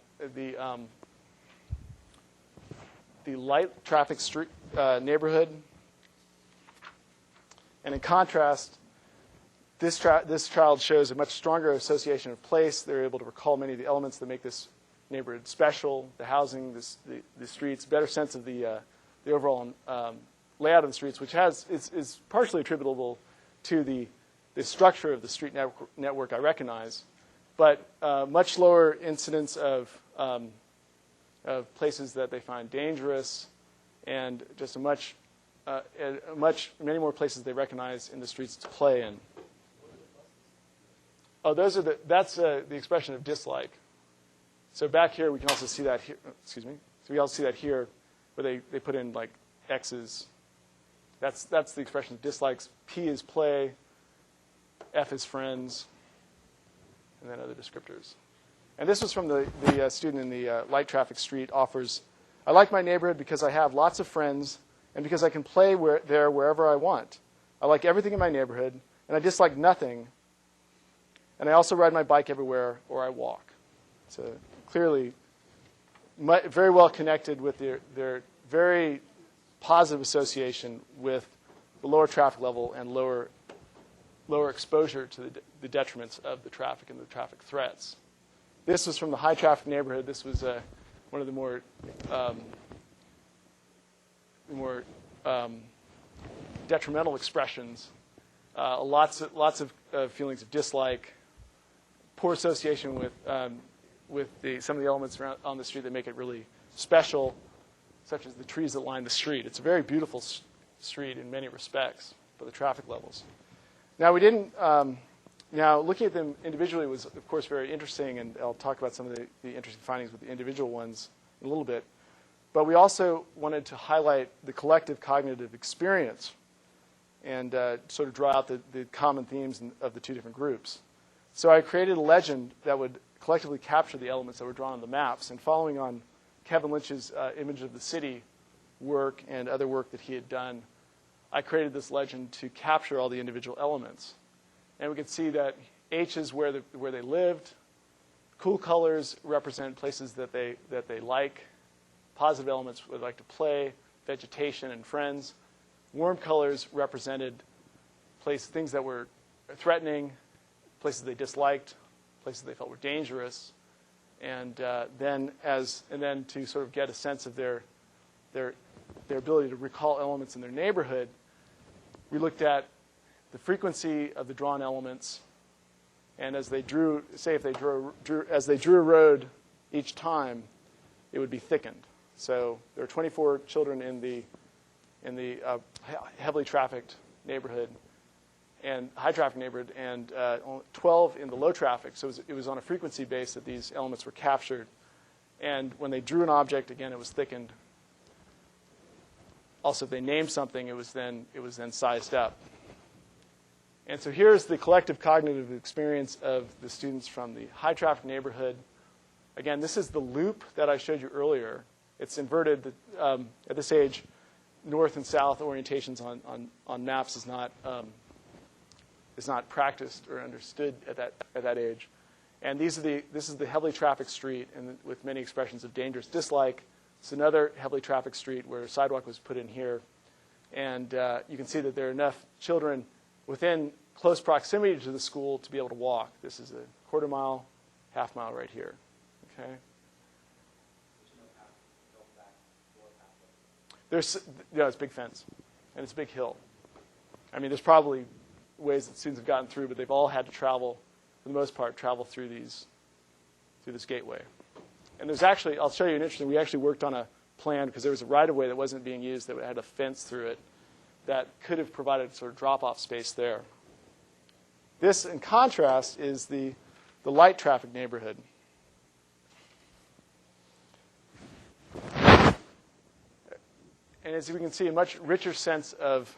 light traffic street neighborhood, and in contrast, this child shows a much stronger association of place. They're able to recall many of the elements that make this neighborhood special: the housing, the streets, better sense of the overall layout of the streets, which is partially attributable to the structure of the street network I recognize, but much lower incidence of places that they find dangerous, and just many more places they recognize in the streets to play in. Oh, that's the expression of dislike. So back here, we can also see that here. Excuse me. So we also see that here, where they put in like X's. That's the expression of dislikes. P is play. F is friends. And then other descriptors. And this was from the student in the light traffic street. Offers, I like my neighborhood because I have lots of friends and because I can play there wherever I want. I like everything in my neighborhood, and I dislike nothing. And I also ride my bike everywhere, or I walk. So clearly, very well connected with their very positive association with the lower traffic level and lower exposure to the detriments of the traffic and the traffic threats. This was from the high traffic neighborhood. This was one of the more detrimental expressions. Lots of feelings of dislike, poor association with some of the elements around on the street that make it really special, such as the trees that line the street. It's a very beautiful street in many respects for the traffic levels. Now, we didn't. Now, looking at them individually was, of course, very interesting, and I'll talk about some of the interesting findings with the individual ones in a little bit. But we also wanted to highlight the collective cognitive experience and sort of draw out the common themes of the two different groups. So I created a legend that would collectively capture the elements that were drawn on the maps. And following on Kevin Lynch's image of the city work and other work that he had done, I created this legend to capture all the individual elements. And we could see that H is where they lived. Cool colors represent places that they like. Positive elements would like to play, vegetation, and friends. Warm colors represented things that were threatening, places they disliked, places they felt were dangerous, and then to sort of get a sense of their ability to recall elements in their neighborhood, we looked at the frequency of the drawn elements, and as they drew a road each time, it would be thickened. So there are 24 children in the heavily trafficked neighborhood and high traffic neighborhood, and 12 in the low traffic. So it was on a frequency base that these elements were captured. And when they drew an object, again, it was thickened. also if they named something, it was then sized up. And so here's the collective cognitive experience of the students from the high traffic neighborhood. Again, this is the loop that I showed you earlier. It's inverted. At this age, north and south orientations on maps is not practiced or understood at that age. And this is the heavily trafficked street, and with many expressions of dangerous dislike. It's another heavily trafficked street where a sidewalk was put in here, and you can see that there are enough children within close proximity to the school to be able to walk. This is a quarter mile, half mile right here. Okay. It's a big fence, and it's a big hill. I mean, there's probably ways that students have gotten through, but they've all had to travel, for the most part, through this gateway. And there's actually, I'll show you an interesting, we actually worked on a plan because there was a right-of-way that wasn't being used that had a fence through it that could have provided sort of drop-off space there. This, in contrast, is the light traffic neighborhood. And as we can see, a much richer sense of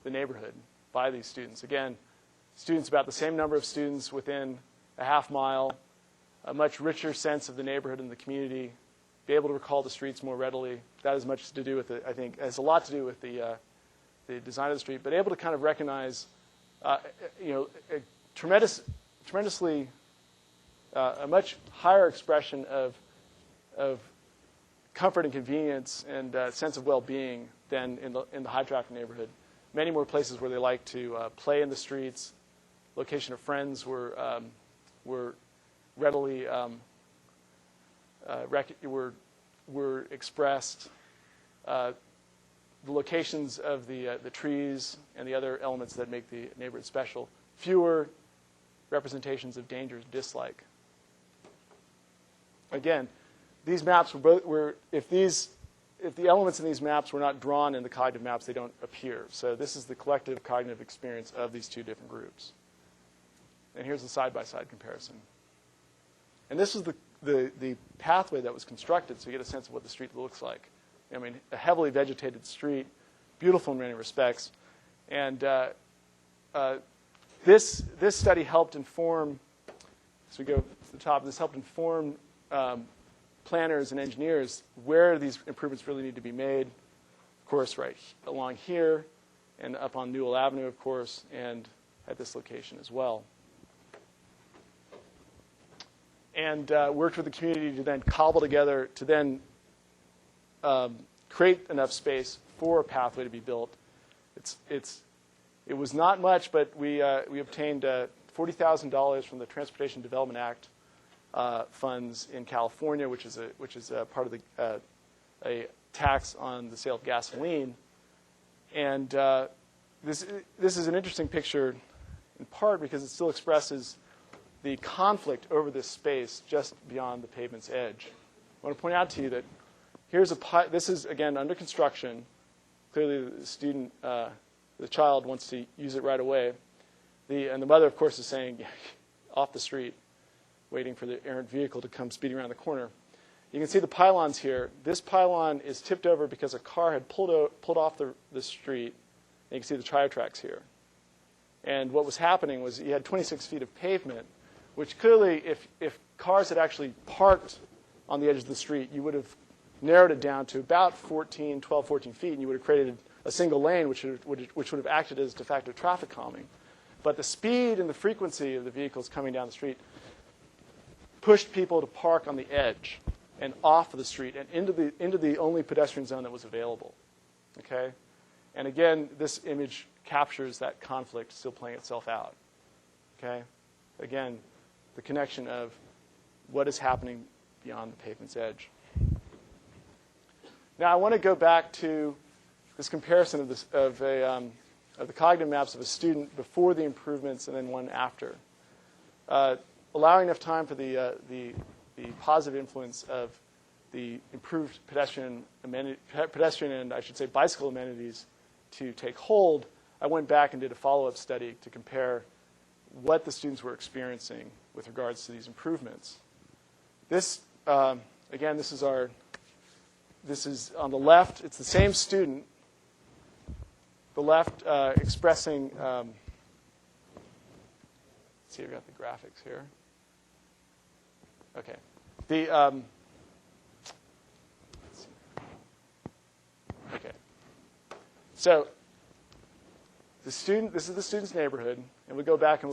the neighborhood by these students. Again, students, about the same number of students within a half mile, a much richer sense of the neighborhood and the community, be able to recall the streets more readily. That has much to do with it, I think, has a lot to do with the design of the street, but able to kind of recognize, a tremendously, a much higher expression of comfort and convenience and sense of well-being than in the high traffic neighborhood. Many more places where they like to play in the streets. Location of friends were readily were expressed. The locations of the trees and the other elements that make the neighborhood special. Fewer representations of danger and dislike. Again, these maps were if the elements in these maps were not drawn in the cognitive maps, they don't appear. So this is the collective cognitive experience of these two different groups. And here's the side-by-side comparison. And this is the pathway that was constructed, so you get a sense of what the street looks like. I mean, a heavily vegetated street, beautiful in many respects. And this study helped inform, as we go to the top, this helped inform planners and engineers where these improvements really need to be made. Of course, right along here and up on Newell Avenue, of course, and at this location as well. And worked with the community to then cobble together, to then create enough space for a pathway to be built. It was not much, but we obtained $40,000 from the Transportation Development Act funds in California, which is a part of a tax on the sale of gasoline. And this is an interesting picture, in part because it still expresses the conflict over this space just beyond the pavement's edge. I want to point out to you that this is, again, under construction. Clearly, the child wants to use it right away. And the mother, of course, is saying, off the street, waiting for the errant vehicle to come speeding around the corner. You can see the pylons here. This pylon is tipped over because a car had pulled off the street. And you can see the tire tracks here. And what was happening was you had 26 feet of pavement, which clearly, if cars had actually parked on the edge of the street, you would have narrowed it down to about 12, 14 feet, and you would have created a single lane, which would have acted as de facto traffic calming. But the speed and the frequency of the vehicles coming down the street pushed people to park on the edge and off of the street and into the only pedestrian zone that was available. Okay? And again, this image captures that conflict still playing itself out. Okay? Again, the connection of what is happening beyond the pavement's edge. Now, I want to go back to this comparison of the cognitive maps of a student before the improvements and then one after. Allowing enough time for the positive influence of the improved pedestrian and, I should say, bicycle amenities to take hold, I went back and did a follow-up study to compare what the students were experiencing with regards to these improvements. Again, this is on the left. It's the same student the left expressing, let's see, I've got the graphics here. Okay. Okay. So this is the student's neighborhood, and we go back and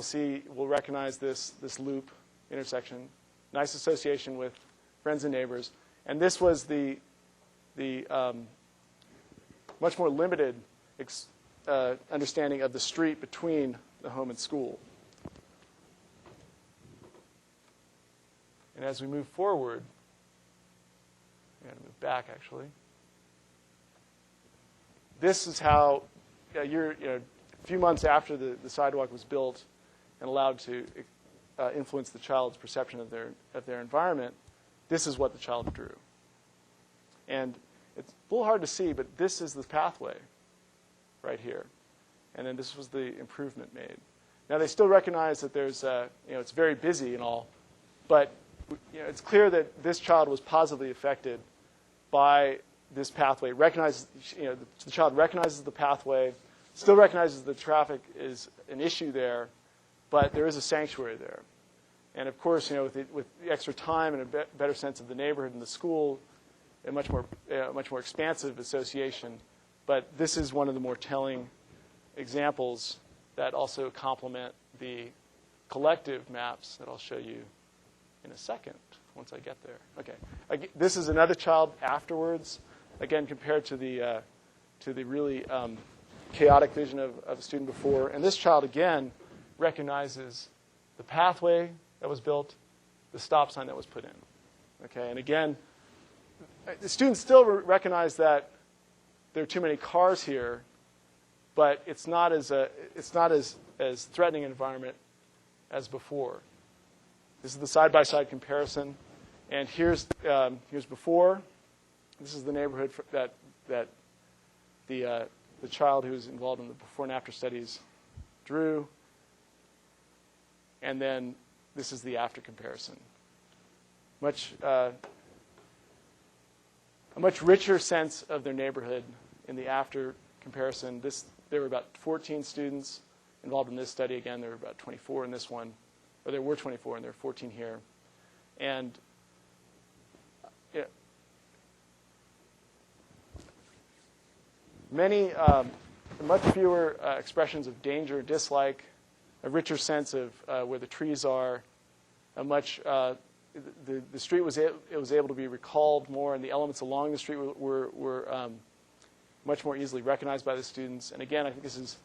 we'll recognize this loop intersection, nice association with friends and neighbors, and this was the much more limited understanding of the street between the home and school. And as we move forward, I'm going to move back actually. This is how a few months after the sidewalk was built and allowed to influence the child's perception of their environment, this is what the child drew. And it's a little hard to see, but this is the pathway right here. And then this was the improvement made. Now, they still recognize that there's, it's very busy and all, but it's clear that this child was positively affected by this pathway. The child recognizes the pathway, still recognizes the traffic is an issue there, but there is a sanctuary there. And of course, with the extra time and a better sense of the neighborhood and the school, a much more expansive association. But this is one of the more telling examples that also complement the collective maps that I'll show you in a second once I get there. Okay, this is another child afterwards. Again, compared to the really chaotic vision of a student before, and this child again recognizes the pathway that was built, the stop sign that was put in. Okay, and again, the students still recognize that there are too many cars here, but it's not as threatening an environment as before. This is the side-by-side comparison, and here's before. This is the neighborhood that the child who was involved in the before and after studies drew, and then this is the after comparison. A much richer sense of their neighborhood in the after comparison. There were about 14 students involved in this study. Again, there were about 24 in this one. Or there were 24, and there are 14 here. And much fewer expressions of danger, dislike, a richer sense of where the trees are, the street was able to be recalled more, and the elements along the street were much more easily recognized by the students. And again, I think this is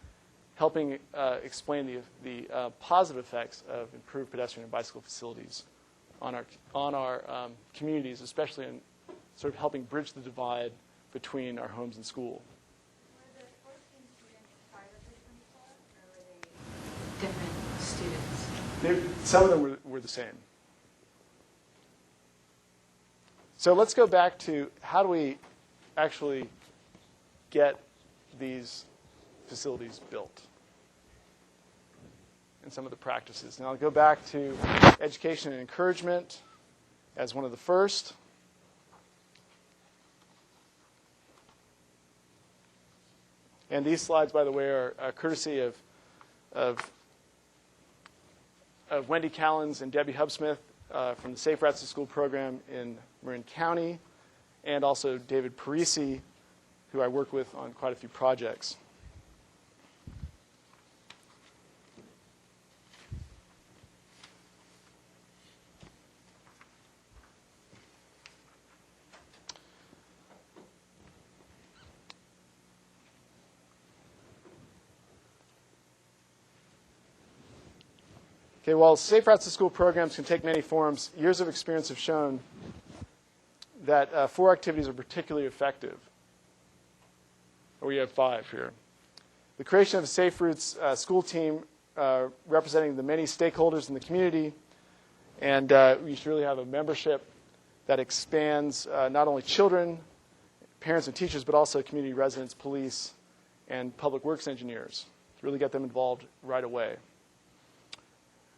helping explain the positive effects of improved pedestrian and bicycle facilities on our communities, especially in sort of helping bridge the divide between our homes and school. Were the 14 students part of the 24, or were they different students? Some of them were the same. So let's go back to how do we actually get these facilities built and some of the practices. Now I'll go back to education and encouragement as one of the first. And these slides, by the way, are courtesy of Wendy Callens and Debbie Hubsmith from the Safe Routes to School program in Marin County, and also David Parisi, who I work with on quite a few projects. Okay, while Safe Routes to School programs can take many forms, years of experience have shown that 4 activities are particularly effective. We have 5 here. The creation of a Safe Routes school team representing the many stakeholders in the community, and we should really have a membership that expands not only children, parents and teachers, but also community residents, police, and public works engineers to really get them involved right away.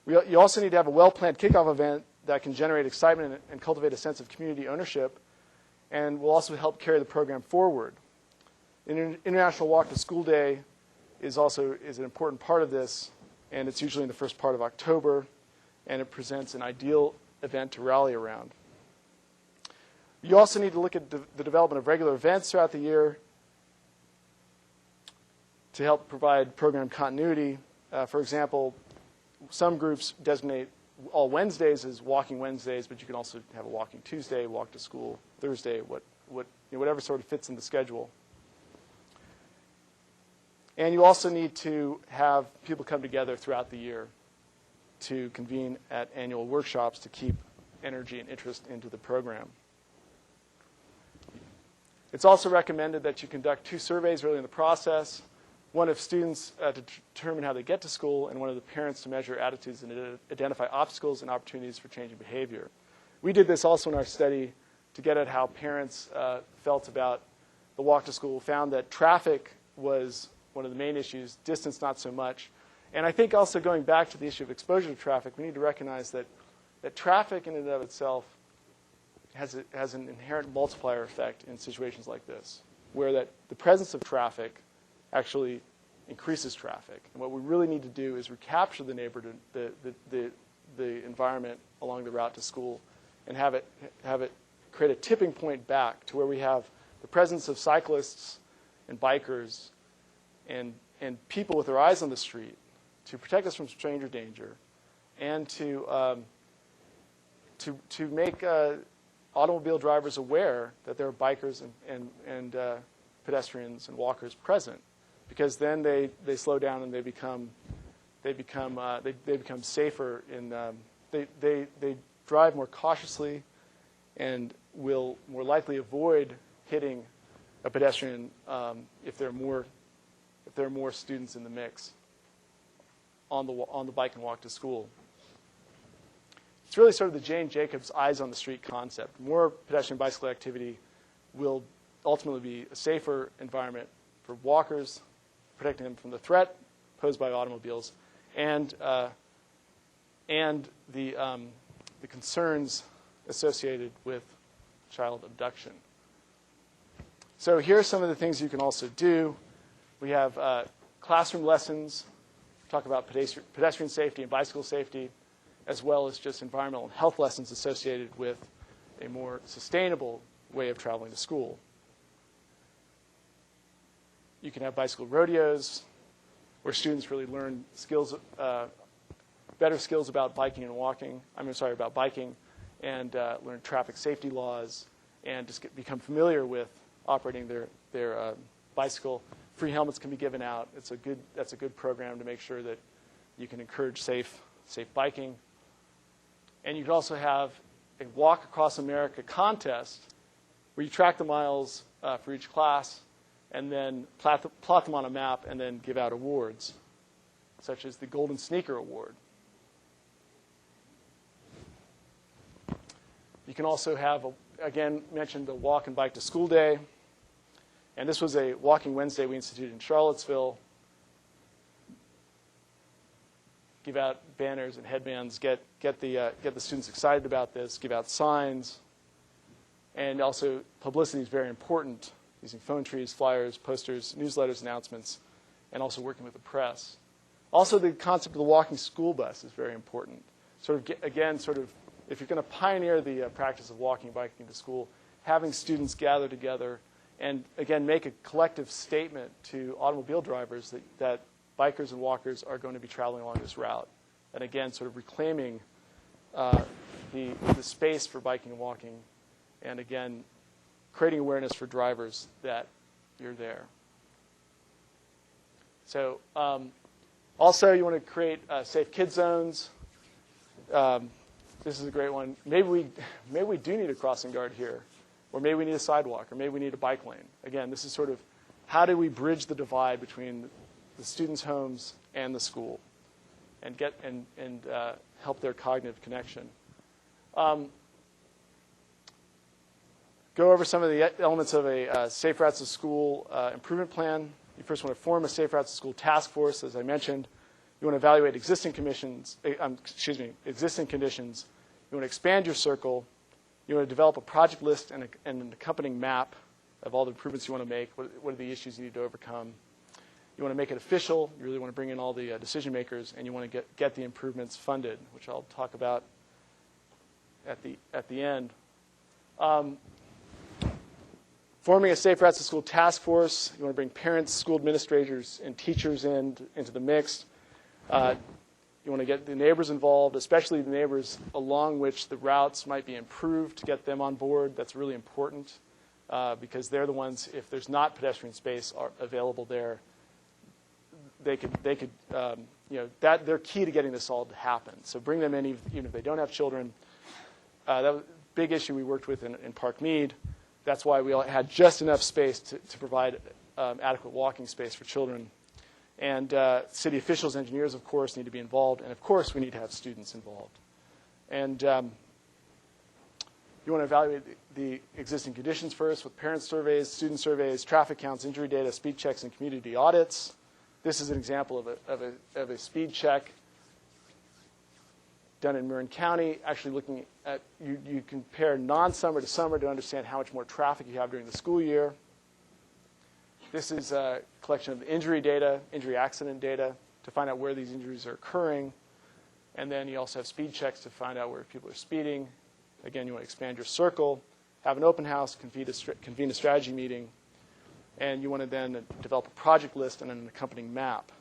You also need to have a well-planned kickoff event that can generate excitement and cultivate a sense of community ownership, and will also help carry the program forward. International Walk to School Day is an important part of this, and it's usually in the first part of October, and it presents an ideal event to rally around. You also need to look at the development of regular events throughout the year to help provide program continuity. For example, some groups designate all Wednesdays as walking Wednesdays, but you can also have a walking Tuesday, walk to school Thursday, whatever sort of fits in the schedule. And you also need to have people come together throughout the year to convene at annual workshops to keep energy and interest into the program. It's also recommended that you conduct 2 surveys early in the process, one of students to determine how they get to school, and one of the parents to measure attitudes and identify obstacles and opportunities for changing behavior. We did this also in our study to get at how parents felt about the walk to school, found that traffic was one of the main issues, distance not so much. And I think also going back to the issue of exposure to traffic, we need to recognize that traffic in and of itself has an inherent multiplier effect in situations like this, where that the presence of traffic actually increases traffic. And what we really need to do is recapture the neighborhood, the environment along the route to school, and have it create a tipping point back to where we have the presence of cyclists and bikers and people with their eyes on the street to protect us from stranger danger, and to make automobile drivers aware that there are bikers and pedestrians and walkers present, because then they slow down and they become safer. They drive more cautiously and will more likely avoid hitting a pedestrian if there are more students in the mix on the bike and walk to school. It's really sort of the Jane Jacobs eyes on the street concept. More pedestrian bicycle activity will ultimately be a safer environment for walkers, protecting them from the threat posed by automobiles, and the concerns associated with child abduction. So here are some of the things you can also do. We have classroom lessons, talk about pedestrian safety and bicycle safety, as well as just environmental and health lessons associated with a more sustainable way of traveling to school. You can have bicycle rodeos, where students really learn skills, better skills about biking and walking. About biking, and learn traffic safety laws, and just become familiar with operating their bicycle. Free helmets can be given out. That's a good program to make sure that you can encourage safe biking. And you can also have a Walk Across America contest where you track the miles for each class and then plot them on a map and then give out awards, such as the Golden Sneaker Award. You can also have, again, mentioned the Walk and Bike to School Day. And this was a Walking Wednesday we instituted in Charlottesville. Give out banners and headbands, get the students excited about this, give out signs. And also, publicity is very important, using phone trees, flyers, posters, newsletters, announcements, and also working with the press. Also, the concept of the walking school bus is very important. If you're going to pioneer the practice of walking and biking to school, having students gather together and, again, make a collective statement to automobile drivers that bikers and walkers are going to be traveling along this route. And, again, sort of reclaiming the space for biking and walking, and, again, creating awareness for drivers that you're there. So also, you want to create safe kid zones. This is a great one. Maybe we do need a crossing guard here, or maybe we need a sidewalk, or maybe we need a bike lane. Again, this is sort of how do we bridge the divide between the students' homes and the school, and help their cognitive connection. Go over some of the elements of a Safe Routes to School improvement plan. You first want to form a Safe Routes to School task force, as I mentioned. You want to evaluate existing conditions. You want to expand your circle. You want to develop a project list and an accompanying map of all the improvements you want to make. What are the issues you need to overcome? You want to make it official. You really want to bring in all the decision makers, and you want to get the improvements funded, which I'll talk about at the end. Forming a Safe Routes to School task force. You want to bring parents, school administrators, and teachers into the mix. You want to get the neighbors involved, especially the neighbors along which the routes might be improved, to get them on board. That's really important because they're the ones, if there's not pedestrian space available there, they could they're key to getting this all to happen. So bring them in even if they don't have children. That was a big issue we worked with in Park Mead. That's why we had just enough space to provide adequate walking space for children. And city officials, engineers, of course, need to be involved. And, of course, we need to have students involved. And you want to evaluate the existing conditions first with parent surveys, student surveys, traffic counts, injury data, speed checks, and community audits. This is an example of a speed check done in Marin County, actually looking at, you compare non-summer to summer to understand how much more traffic you have during the school year. This is a collection of injury data, injury accident data, to find out where these injuries are occurring. And then you also have speed checks to find out where people are speeding. Again, you want to expand your circle, have an open house, convene a strategy meeting, and you want to then develop a project list and an accompanying map.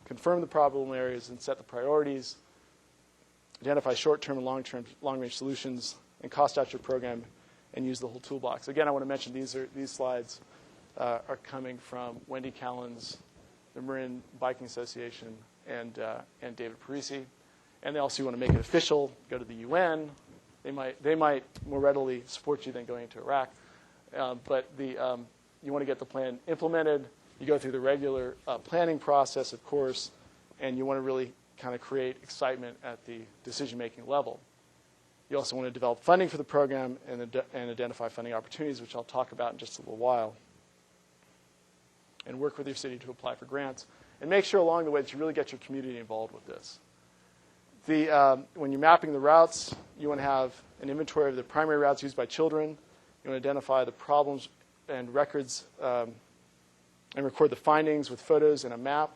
Confirm the problem areas and set the priorities. Identify short-term and long-range solutions, and cost out your program, and use the whole toolbox. Again, I want to mention these slides are coming from Wendy Callan's, the Marin Biking Association, and David Parisi. And they also want to make it official, go to the UN. They might more readily support you than going into Iraq. But you want to get the plan implemented. You go through the regular planning process, of course, and you want to really kind of create excitement at the decision-making level. You also want to develop funding for the program and identify funding opportunities, which I'll talk about in just a little while. And work with your city to apply for grants. And make sure along the way that you really get your community involved with this. When you're mapping the routes, you want to have an inventory of the primary routes used by children. You want to identify the problems and records and record the findings with photos and a map.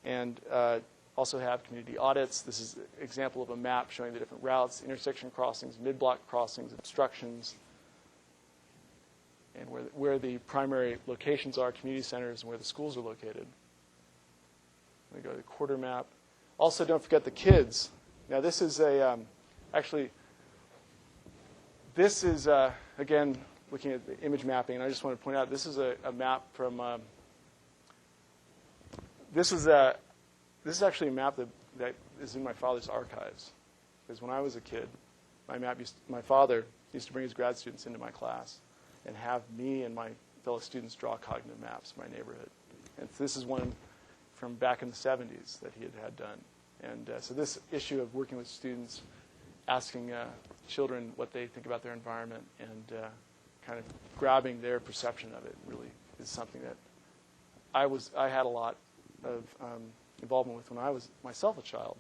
And also have community audits. This is an example of a map showing the different routes, intersection crossings, mid-block crossings, obstructions, and where the primary locations are, community centers, and where the schools are located. We go to the quarter map. Also, don't forget the kids. Now, this is again, looking at the image mapping, and I just want to point out, this is a map from, this is actually a map that is in my father's archives. Because when I was a kid, my father used to bring his grad students into my class and have me and my fellow students draw cognitive maps of my neighborhood. And this is one from back in the 70s that he had done. And so this issue of working with students, asking children what they think about their environment and kind of grabbing their perception of it really is something that I had a lot of involvement with when I was myself a child.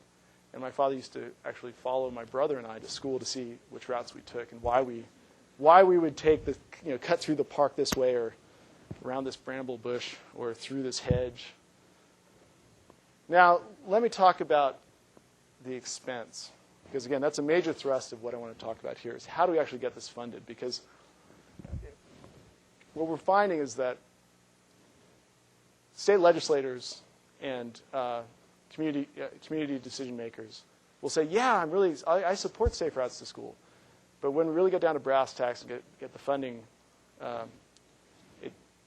And my father used to actually follow my brother and I to school to see which routes we took and why we would take cut through the park this way or around this bramble bush or through this hedge. Now, let me talk about the expense. Because, again, that's a major thrust of what I want to talk about here is how do we actually get this funded? Because what we're finding is that state legislators and community decision makers will say, yeah, I support safe routes to school. But when we really get down to brass tacks and get the funding,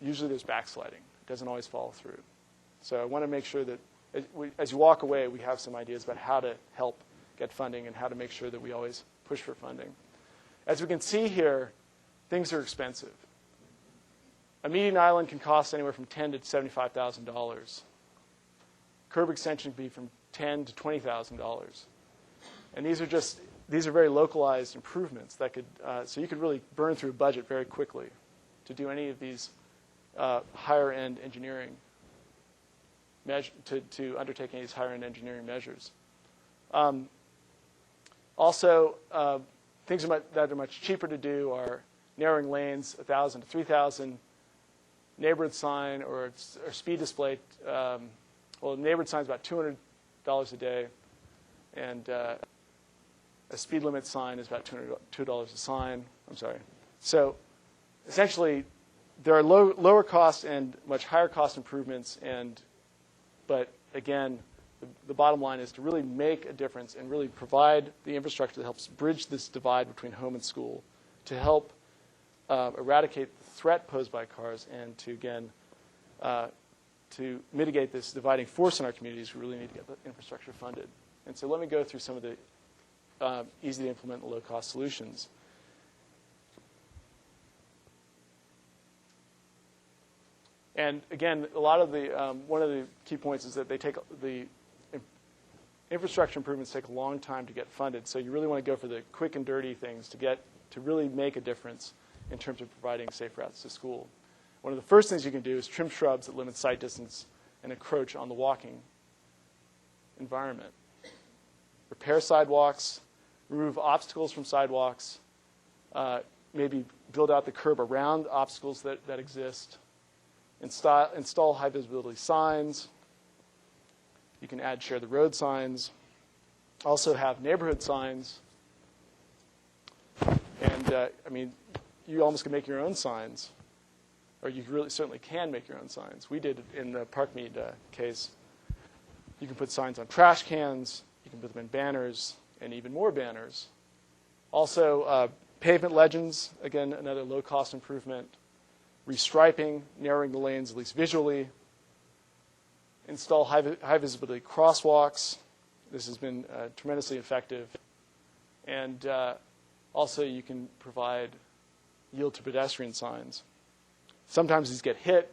usually there's backsliding. It doesn't always follow through. So I want to make sure that as you walk away, we have some ideas about how to help get funding and how to make sure that we always push for funding. As we can see here, things are expensive. A median island can cost anywhere from $10,000 to $75,000. Curb extension can be from $10,000 to $20,000. And these are very localized improvements that could, so you could really burn through a budget very quickly to do any of these higher end engineering to undertake any of these higher end engineering measures. Also, things that are much cheaper to do are narrowing lanes, 1,000 to 3,000, neighborhood sign or speed display, well, the neighborhood sign is about $200 a day, and a speed limit sign is about $2 a sign. I'm sorry. So essentially, there are lower cost and much higher cost improvements, but again, the bottom line is to really make a difference and really provide the infrastructure that helps bridge this divide between home and school, to help eradicate the threat posed by cars, and to, again, to mitigate this dividing force in our communities. We really need to get the infrastructure funded. And so let me go through some of the easy to implement and low-cost solutions. And again, a lot of the one of the key points is that the infrastructure improvements take a long time to get funded. So you really want to go for the quick and dirty things to really make a difference in terms of providing safe routes to school. One of the first things you can do is trim shrubs that limit sight distance and encroach on the walking environment. Repair sidewalks, remove obstacles from sidewalks, maybe build out the curb around obstacles that exist. Install high visibility signs. You can add share the road signs. Also have neighborhood signs. And I mean, you almost can make your own signs, or you really certainly can make your own signs. We did it in the Parkmead case. You can put signs on trash cans. You can put them in banners, and even more banners. Also, pavement legends, again, another low-cost improvement. Restriping, narrowing the lanes, at least visually. Install high visibility crosswalks. This has been tremendously effective. And also, you can provide yield to pedestrian signs. Sometimes these get hit,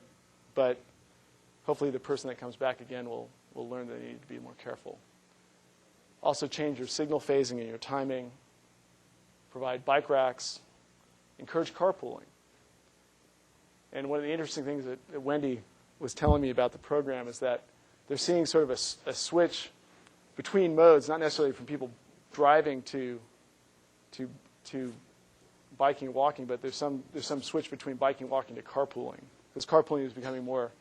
but hopefully the person that comes back again will learn that they need to be more careful. Also, change your signal phasing and your timing. Provide bike racks. Encourage carpooling. And one of the interesting things that Wendy was telling me about the program is that they're seeing sort of a switch between modes, not necessarily from people driving to biking and walking, but there's some switch between biking and walking to carpooling. Because carpooling is becoming more,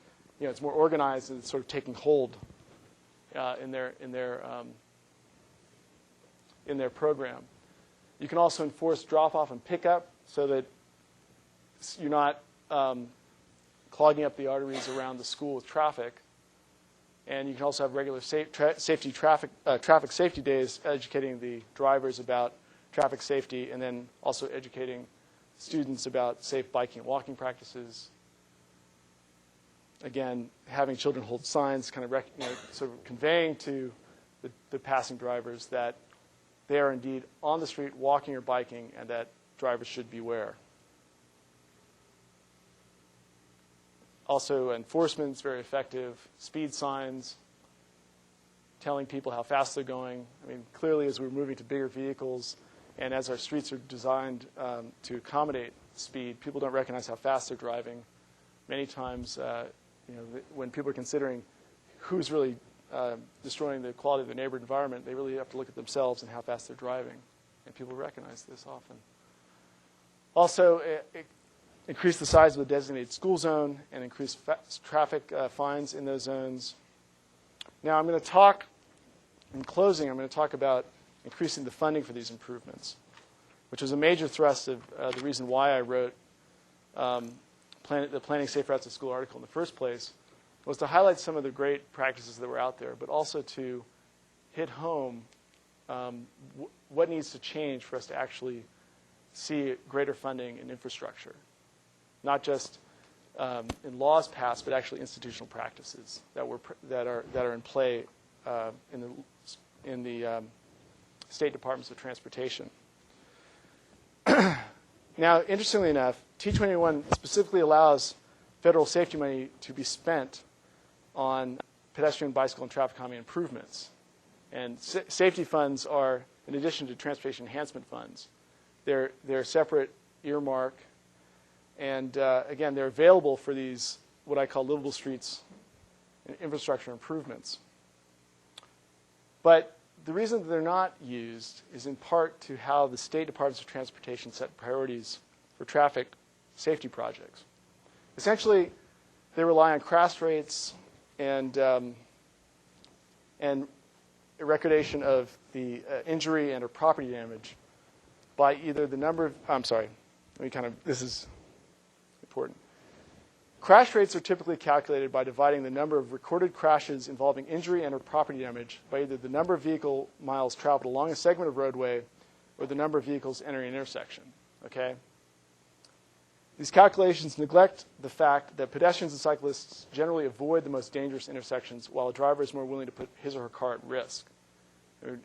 it's more organized and it's sort of taking hold in their program. You can also enforce drop-off and pickup so that you're not clogging up the arteries around the school with traffic. And you can also have regular traffic safety days, educating the drivers about traffic safety, and then also educating students about safe biking and walking practices. Again, having children hold signs, kind of sort of conveying to the passing drivers that they are indeed on the street walking or biking, and that drivers should beware. Also, enforcement is very effective. Speed signs, telling people how fast they're going. I mean, clearly, as we're moving to bigger vehicles, and as our streets are designed to accommodate speed, people don't recognize how fast they're driving. Many times, when people are considering who's really destroying the quality of the neighborhood environment, they really have to look at themselves and how fast they're driving. And people recognize this often. Also, increase the size of the designated school zone and increase traffic fines in those zones. Now, I'm going to talk, in closing, I'm going to talk about increasing the funding for these improvements, which was a major thrust of the reason why I wrote the Planning Safe Routes to School article in the first place, was to highlight some of the great practices that were out there, but also to hit home what needs to change for us to actually see greater funding in infrastructure, not just in laws passed, but actually institutional practices that are in play in the state departments of transportation. Now, interestingly enough, T21 specifically allows federal safety money to be spent on pedestrian, bicycle, and traffic calming improvements. And safety funds are, in addition to transportation enhancement funds, they're a separate earmark. And again, they're available for these, what I call livable streets and infrastructure improvements. But the reason that they're not used is in part to how the state departments of transportation set priorities for traffic safety projects. Essentially, they rely on crash rates and recordation of the injury and or property damage by either the number of, this is important. Crash rates are typically calculated by dividing the number of recorded crashes involving injury and or property damage by either the number of vehicle miles traveled along a segment of roadway or the number of vehicles entering an intersection, okay? These calculations neglect the fact that pedestrians and cyclists generally avoid the most dangerous intersections while a driver is more willing to put his or her car at risk.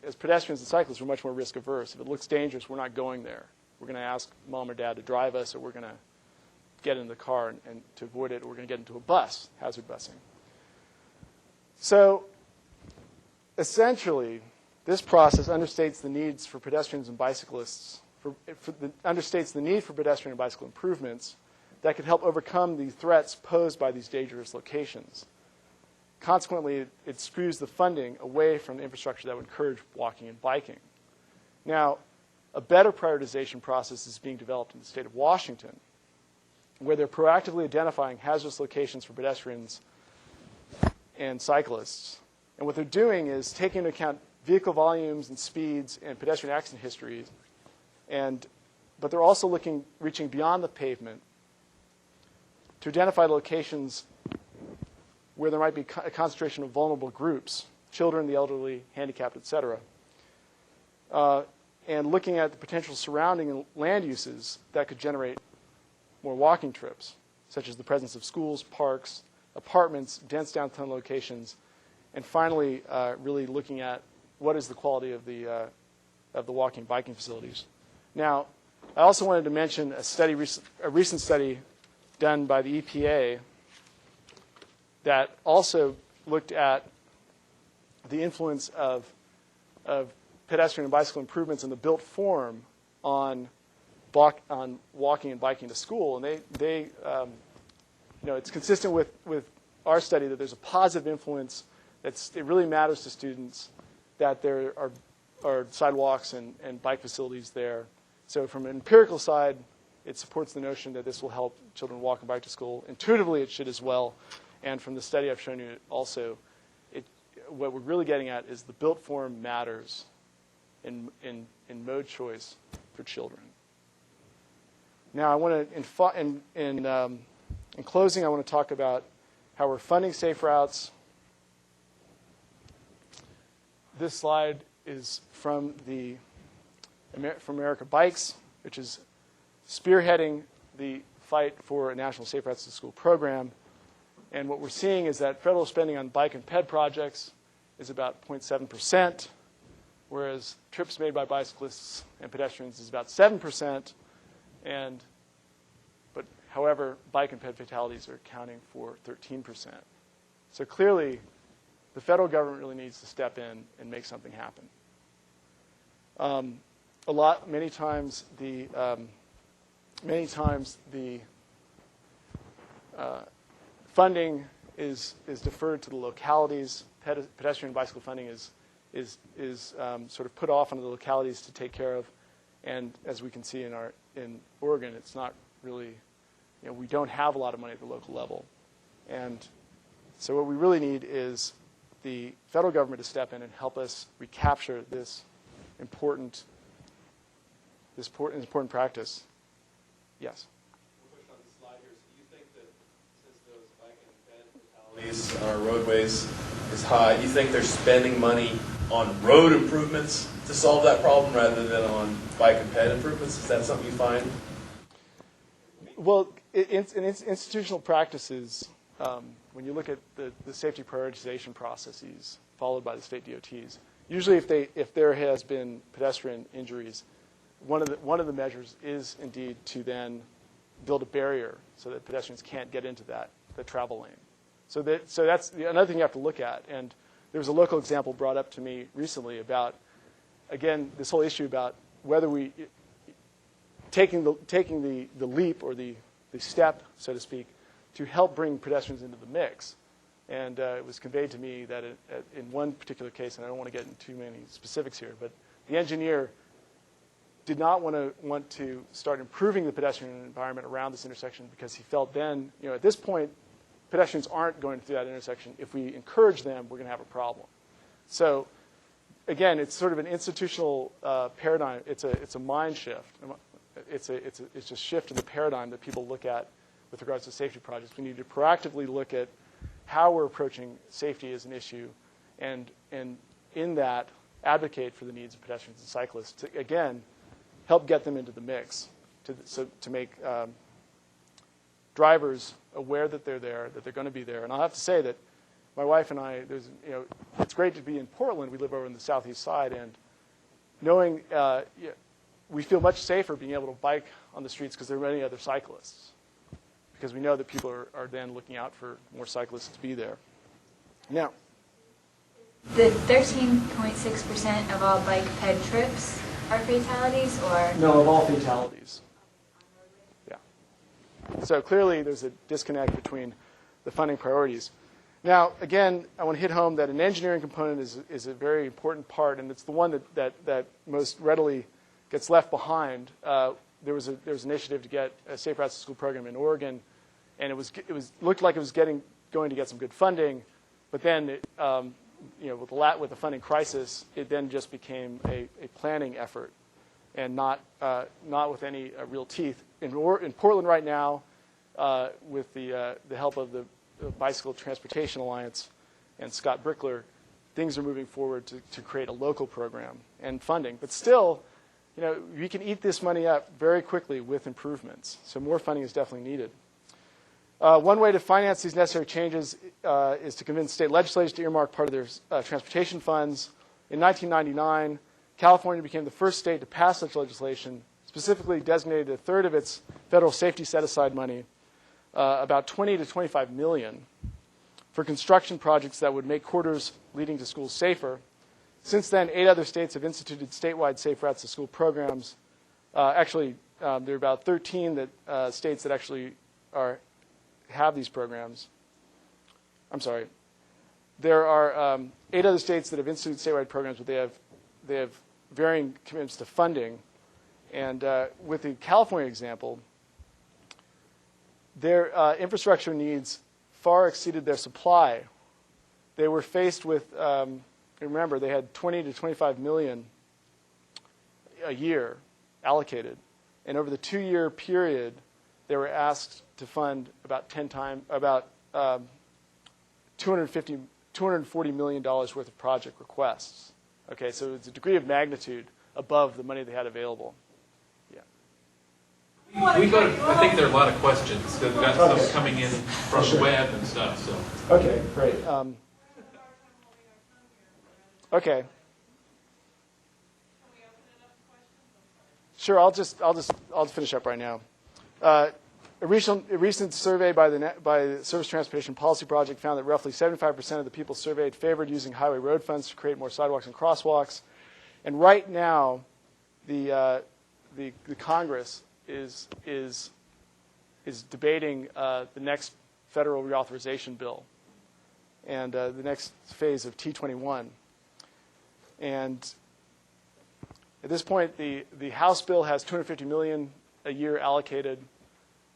As pedestrians and cyclists, we're much more risk averse. If it looks dangerous, we're not going there. We're going to ask mom or dad to drive us, or we're going to get in the car and to avoid it, we're going to get into a bus, hazard busing. So essentially, this process understates the needs for pedestrians and bicyclists, understates the need for pedestrian and bicycle improvements that could help overcome the threats posed by these dangerous locations. Consequently, it screws the funding away from the infrastructure that would encourage walking and biking. Now, a better prioritization process is being developed in the state of Washington, where they're proactively identifying hazardous locations for pedestrians and cyclists. And what they're doing is taking into account vehicle volumes and speeds and pedestrian accident histories, but they're also reaching beyond the pavement to identify locations where there might be a concentration of vulnerable groups, children, the elderly, handicapped, et cetera, and looking at the potential surrounding land uses that could generate more walking trips, such as the presence of schools, parks, apartments, dense downtown locations, and finally, really looking at what is the quality of the walking and biking facilities. Now, I also wanted to mention a recent study done by the EPA that also looked at the influence of pedestrian and bicycle improvements in the built form on walking and biking to school. And it's consistent with our study that there's a positive influence. It really matters to students that there are sidewalks and bike facilities there. So from an empirical side, it supports the notion that this will help children walk and bike to school. Intuitively, it should as well. And from the study I've shown you also, what we're really getting at is the built form matters in mode choice for children. Now, I want to, in closing, I want to talk about how we're funding safe routes. This slide is from America Bikes, which is spearheading the fight for a National Safe Routes to School program. And what we're seeing is that federal spending on bike and ped projects is about 0.7%, whereas trips made by bicyclists and pedestrians is about 7%. But however, bike and ped fatalities are accounting for 13%. So clearly, the federal government really needs to step in and make something happen. Many times the funding is deferred to the localities. Pedestrian and bicycle funding is sort of put off on the localities to take care of. And as we can see in Oregon, it's not really, we don't have a lot of money at the local level. And so what we really need is the federal government to step in and help us recapture this important practice. Yes? Question on the slide here. So do you think that since those bike and ped fatalities on our roadways is high, you think they're spending money on road improvements to solve that problem rather than on bike and ped improvements? Is that something you find? Well, in institutional practices, when you look at the safety prioritization processes followed by the state DOTs, usually if there has been pedestrian injuries, one of the measures is indeed to then build a barrier so that pedestrians can't get into the travel lane. So that's another thing you have to look at. And there was a local example brought up to me recently about, again, this whole issue about whether we taking the leap or the step, so to speak, to help bring pedestrians into the mix. And it was conveyed to me that in one particular case, and I don't want to get into too many specifics here, but the engineer did not want to start improving the pedestrian environment around this intersection because he felt then, at this point, pedestrians aren't going through that intersection, if we encourage them, we're going to have a problem. So again, it's sort of an institutional paradigm. It's a mind shift. It's a shift in the paradigm that people look at with regards to safety projects. We need to proactively look at how we're approaching safety as an issue, and in that, advocate for the needs of pedestrians and cyclists to, again, help get them into the mix, to make drivers aware that they're there, that they're going to be there. And I'll have to say that my wife and I, it's great to be in Portland. We live over in the southeast side, and knowing we feel much safer being able to bike on the streets because there are many other cyclists, because we know that people are then looking out for more cyclists to be there. Now, The 13.6% of all bike ped trips are fatalities, or? no, of all fatalities. Yeah. So clearly there's a disconnect between the funding priorities. Now, again, I want to hit home that an engineering component is a very important part, and it's the one that most readily gets left behind. There was an initiative to get a Safe Routes to School program in Oregon, and it looked like it was going to get some good funding, but then with the funding crisis, it then just became a planning effort, and not with any real teeth. In Portland right now, with the help of the Bicycle Transportation Alliance and Scott Brickler, things are moving forward to create a local program and funding. But still, we can eat this money up very quickly with improvements. So more funding is definitely needed. One way to finance these necessary changes is to convince state legislatures to earmark part of their transportation funds. In 1999, California became the first state to pass such legislation, specifically designated a third of its federal safety set-aside money, about 20 to 25 million, for construction projects that would make corridors leading to schools safer. Since then, 8 other states have instituted statewide Safe Routes to School programs. Actually, there are about 13 states that actually have these programs. I'm sorry. There are 8 other states that have instituted statewide programs, but they have varying commitments to funding. And with the California example, their infrastructure needs far exceeded their supply. They were faced with, remember, they had 20 to 25 million a year allocated. And over the 2-year period, they were asked to fund about $240 million worth of project requests. Okay, so it's a degree of magnitude above the money they had available. I think there are a lot of questions. We've got stuff coming in from the web and stuff. So. Okay, great. Okay. Sure. I'll finish up right now. A recent survey by the Surface Transportation Policy Project found that roughly 75% of the people surveyed favored using highway road funds to create more sidewalks and crosswalks. And right now, the Congress is debating the next federal reauthorization bill and the next phase of T21. And at this point, the House bill has $250 million a year allocated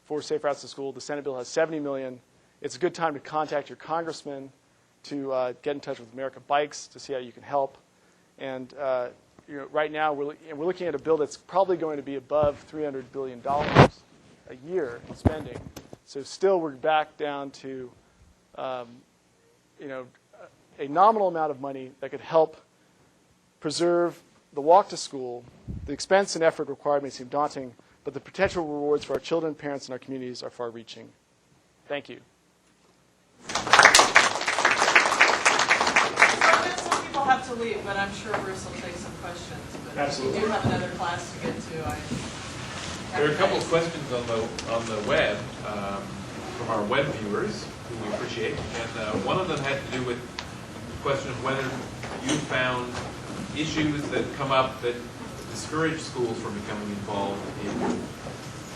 for Safe Routes to School. The Senate bill has $70 million. It's a good time to contact your congressman to get in touch with America Bikes to see how you can help. And right now, we're looking at a bill that's probably going to be above $300 billion a year in spending. So still, we're back down to a nominal amount of money that could help preserve the walk to school. The expense and effort required may seem daunting, but the potential rewards for our children, parents, and our communities are far-reaching. Thank you. People have to leave, but I'm sure Bruce will take some questions. But Absolutely. We do have another class to get to. There are a couple of questions on the web from our web viewers, who we appreciate. And one of them had to do with the question of whether you found issues that come up that discourage schools from becoming involved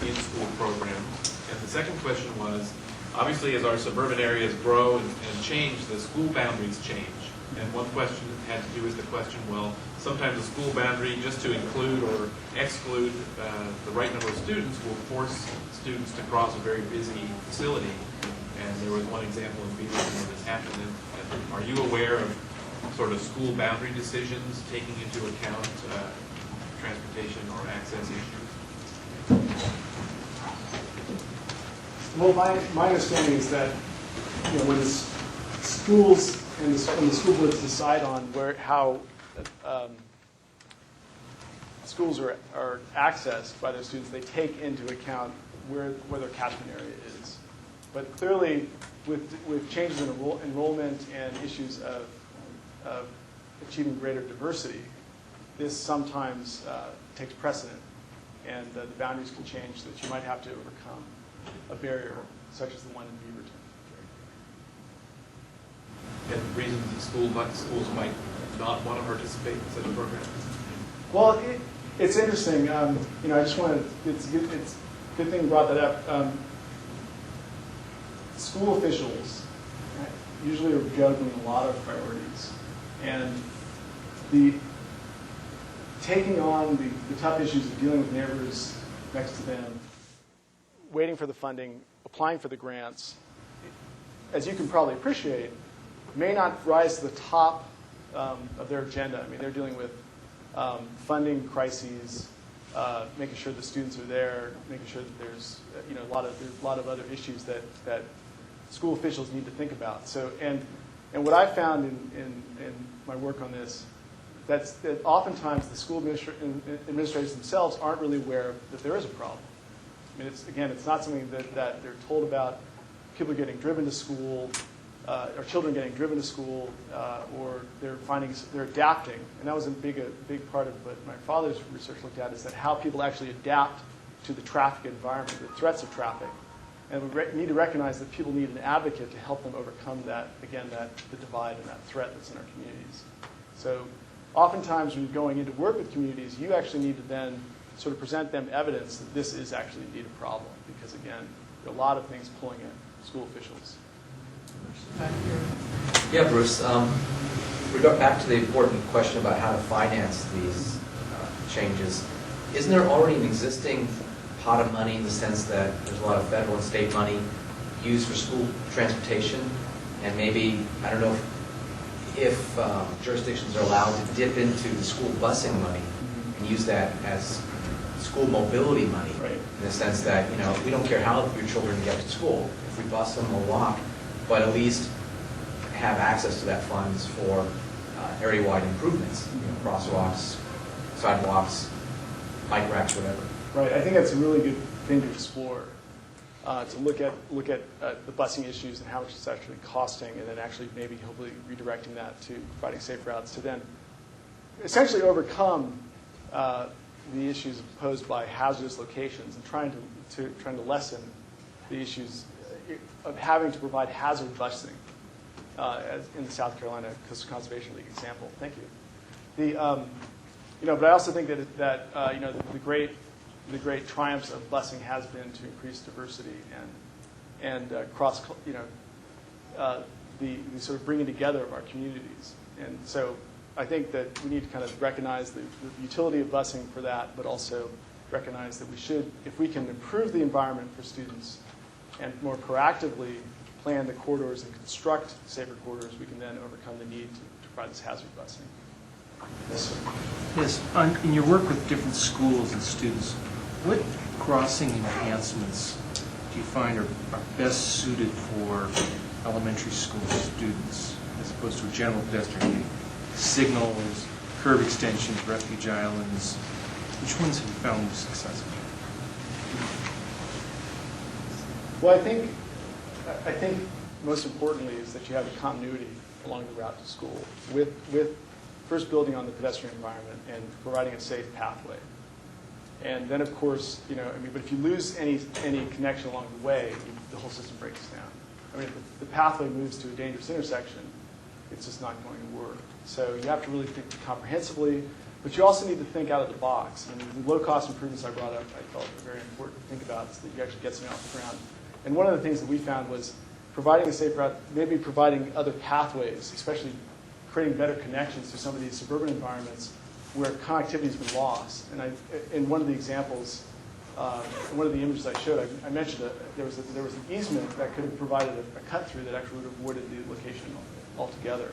in school programs. And the second question was, obviously as our suburban areas grow and change, the school boundaries change. And one question had to do with the question, well, sometimes a school boundary, just to include or exclude the right number of students, will force students to cross a very busy facility. And there was one example in Beaverton where this happened. And are you aware of sort of school boundary decisions taking into account transportation or access issues? Well, my understanding is that when the schools and when the school boards decide on how schools are accessed by their students, they take into account where their catchment area is. But clearly, with changes in enrollment and issues of achieving greater diversity, this sometimes takes precedent, and the boundaries can change so that you might have to overcome a barrier such as the one in Beaverton. And reasons that schools might not want to participate in such a program? Well, it's interesting. I just want to. It's a good thing you brought that up. School officials usually are juggling a lot of priorities, and taking on the tough issues of dealing with neighbors next to them, waiting for the funding, applying for the grants, as you can probably appreciate, may not rise to the top of their agenda. I mean, they're dealing with funding crises, making sure the students are there, making sure that there's a lot of other issues that school officials need to think about. So and what I found in my work on this, that oftentimes the school administrators themselves aren't really aware that there is a problem. I mean, it's not something that they're told about. People are getting driven to school, or children getting driven to school, or they're adapting. And that was a big part of what my father's research looked at, is that how people actually adapt to the traffic environment, the threats of traffic. And we need to recognize that people need an advocate to help them overcome that, the divide and that threat that's in our communities. So oftentimes when you're going into work with communities, you actually need to then sort of present them evidence that this is actually indeed a problem, because again, there are a lot of things pulling at school officials. Yeah, Bruce. We got back to the important question about how to finance these changes. Isn't there already an existing pot of money in the sense that there's a lot of federal and state money used for school transportation? And maybe, I don't know if jurisdictions are allowed to dip into the school busing money and use that as school mobility money, right, in the sense that, we don't care how your children get to school. If we bus them or walk, but at least have access to that funds for area-wide improvements, crosswalks, sidewalks, bike racks, whatever. Right. I think that's a really good thing to explore, to look at the busing issues and how much it's actually costing, and then actually maybe hopefully redirecting that to providing safe routes to then essentially overcome the issues posed by hazardous locations, and trying to lessen the issues of having to provide hazard busing, as in the South Carolina Coastal Conservation League example. Thank you. But I also think that the great triumphs of busing has been to increase diversity and cross, the sort of bringing together of our communities. And so I think that we need to kind of recognize the utility of busing for that, but also recognize that we should, if we can improve the environment for students and more proactively plan the corridors and construct safer corridors, we can then overcome the need to provide this hazard busing. Yes, sir. Yes. In your work with different schools and students, what crossing enhancements do you find are best suited for elementary school students as opposed to a general pedestrian? Signals, curb extensions, refuge islands. Which ones have you found most successful? Well, I think most importantly is that you have a continuity along the route to school with first building on the pedestrian environment and providing a safe pathway. And then, of course, but if you lose any connection along the way, the whole system breaks down. I mean, if the pathway moves to a dangerous intersection, it's just not going to work. So you have to really think comprehensively, but you also need to think out of the box. And the low-cost improvements I brought up, I felt were very important to think about, so that you actually get something off the ground. And one of the things that we found was providing a safe route, maybe providing other pathways, especially creating better connections to some of these suburban environments where connectivity has been lost. And one of the examples one of the images I showed, I mentioned that there was an easement that could have provided a cut through that actually would have avoided the location altogether.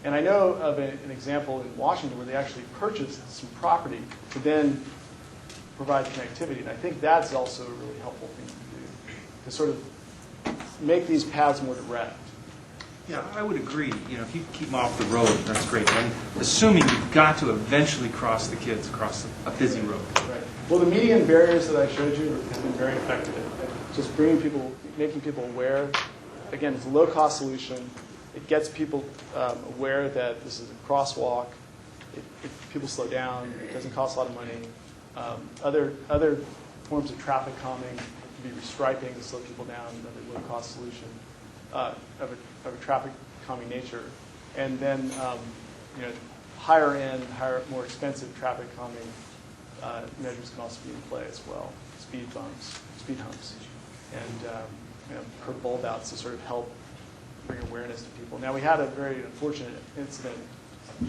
And I know of an example in Washington where they actually purchased some property to then provide connectivity. And I think that's also a really helpful thing to do, to sort of make these paths more direct. Yeah, I would agree. You know, if you keep them off the road, that's great. And assuming you've got to eventually cross the kids across a busy road. Right. Well, the median barriers that I showed you have been very effective at just making people aware. Again, it's a low-cost solution. It gets people aware that this is a crosswalk. If people slow down, it doesn't cost a lot of money. Other forms of traffic calming could be restriping to slow people down, another low-cost solution of a traffic calming nature. And then higher end, more expensive traffic calming measures can also be in play as well. Speed bumps, speed humps, and curb bulb outs to sort of help bring awareness to people. Now, we had a very unfortunate incident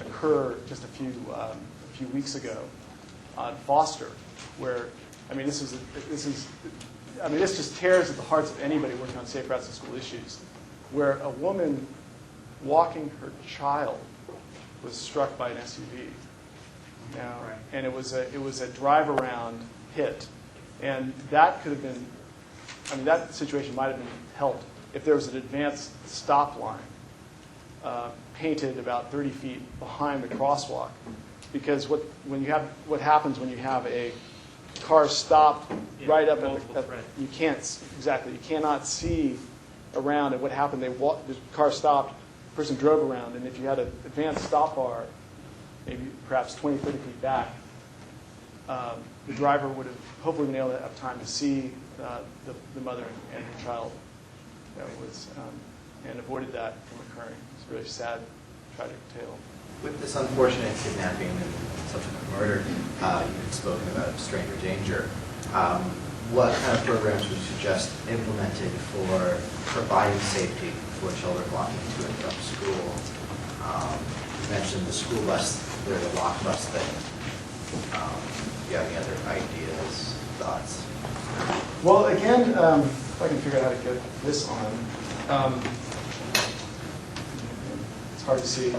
occur just a few weeks ago on Foster, where this just tears at the hearts of anybody working on safe routes to school issues, where a woman walking her child was struck by an SUV. Now, and it was a drive around hit, and that could have been, that situation might have been helped if there was an advanced stop line painted about 30 feet behind the crosswalk. Because what happens when you have a car stopped right up at you cannot see around. And what happened? The car stopped, the person drove around, and if you had an advanced stop bar, maybe perhaps 20, 30 feet back, the driver would have hopefully been able to have time to see the mother and her child. And avoided that from occurring. It's a really sad, tragic tale. With this unfortunate kidnapping and subsequent murder, you had spoken about stranger danger. What kind of programs would you suggest implemented for providing safety for children walking to and from school? You mentioned the school bus, the walk bus thing. Do you have any other ideas, thoughts? Well, again, if I can figure out how to get this on. It's hard to see.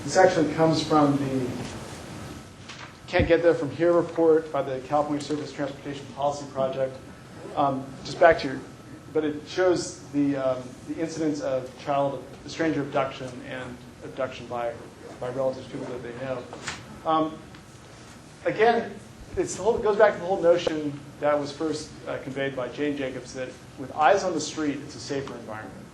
This actually comes from the Can't Get There From Here report by the California Surface Transportation Policy Project. Just back to but it shows the incidence of stranger abduction and abduction by relatives, people that they know. Again, it goes back to the whole notion that was first conveyed by Jane Jacobs, that with eyes on the street, it's a safer environment.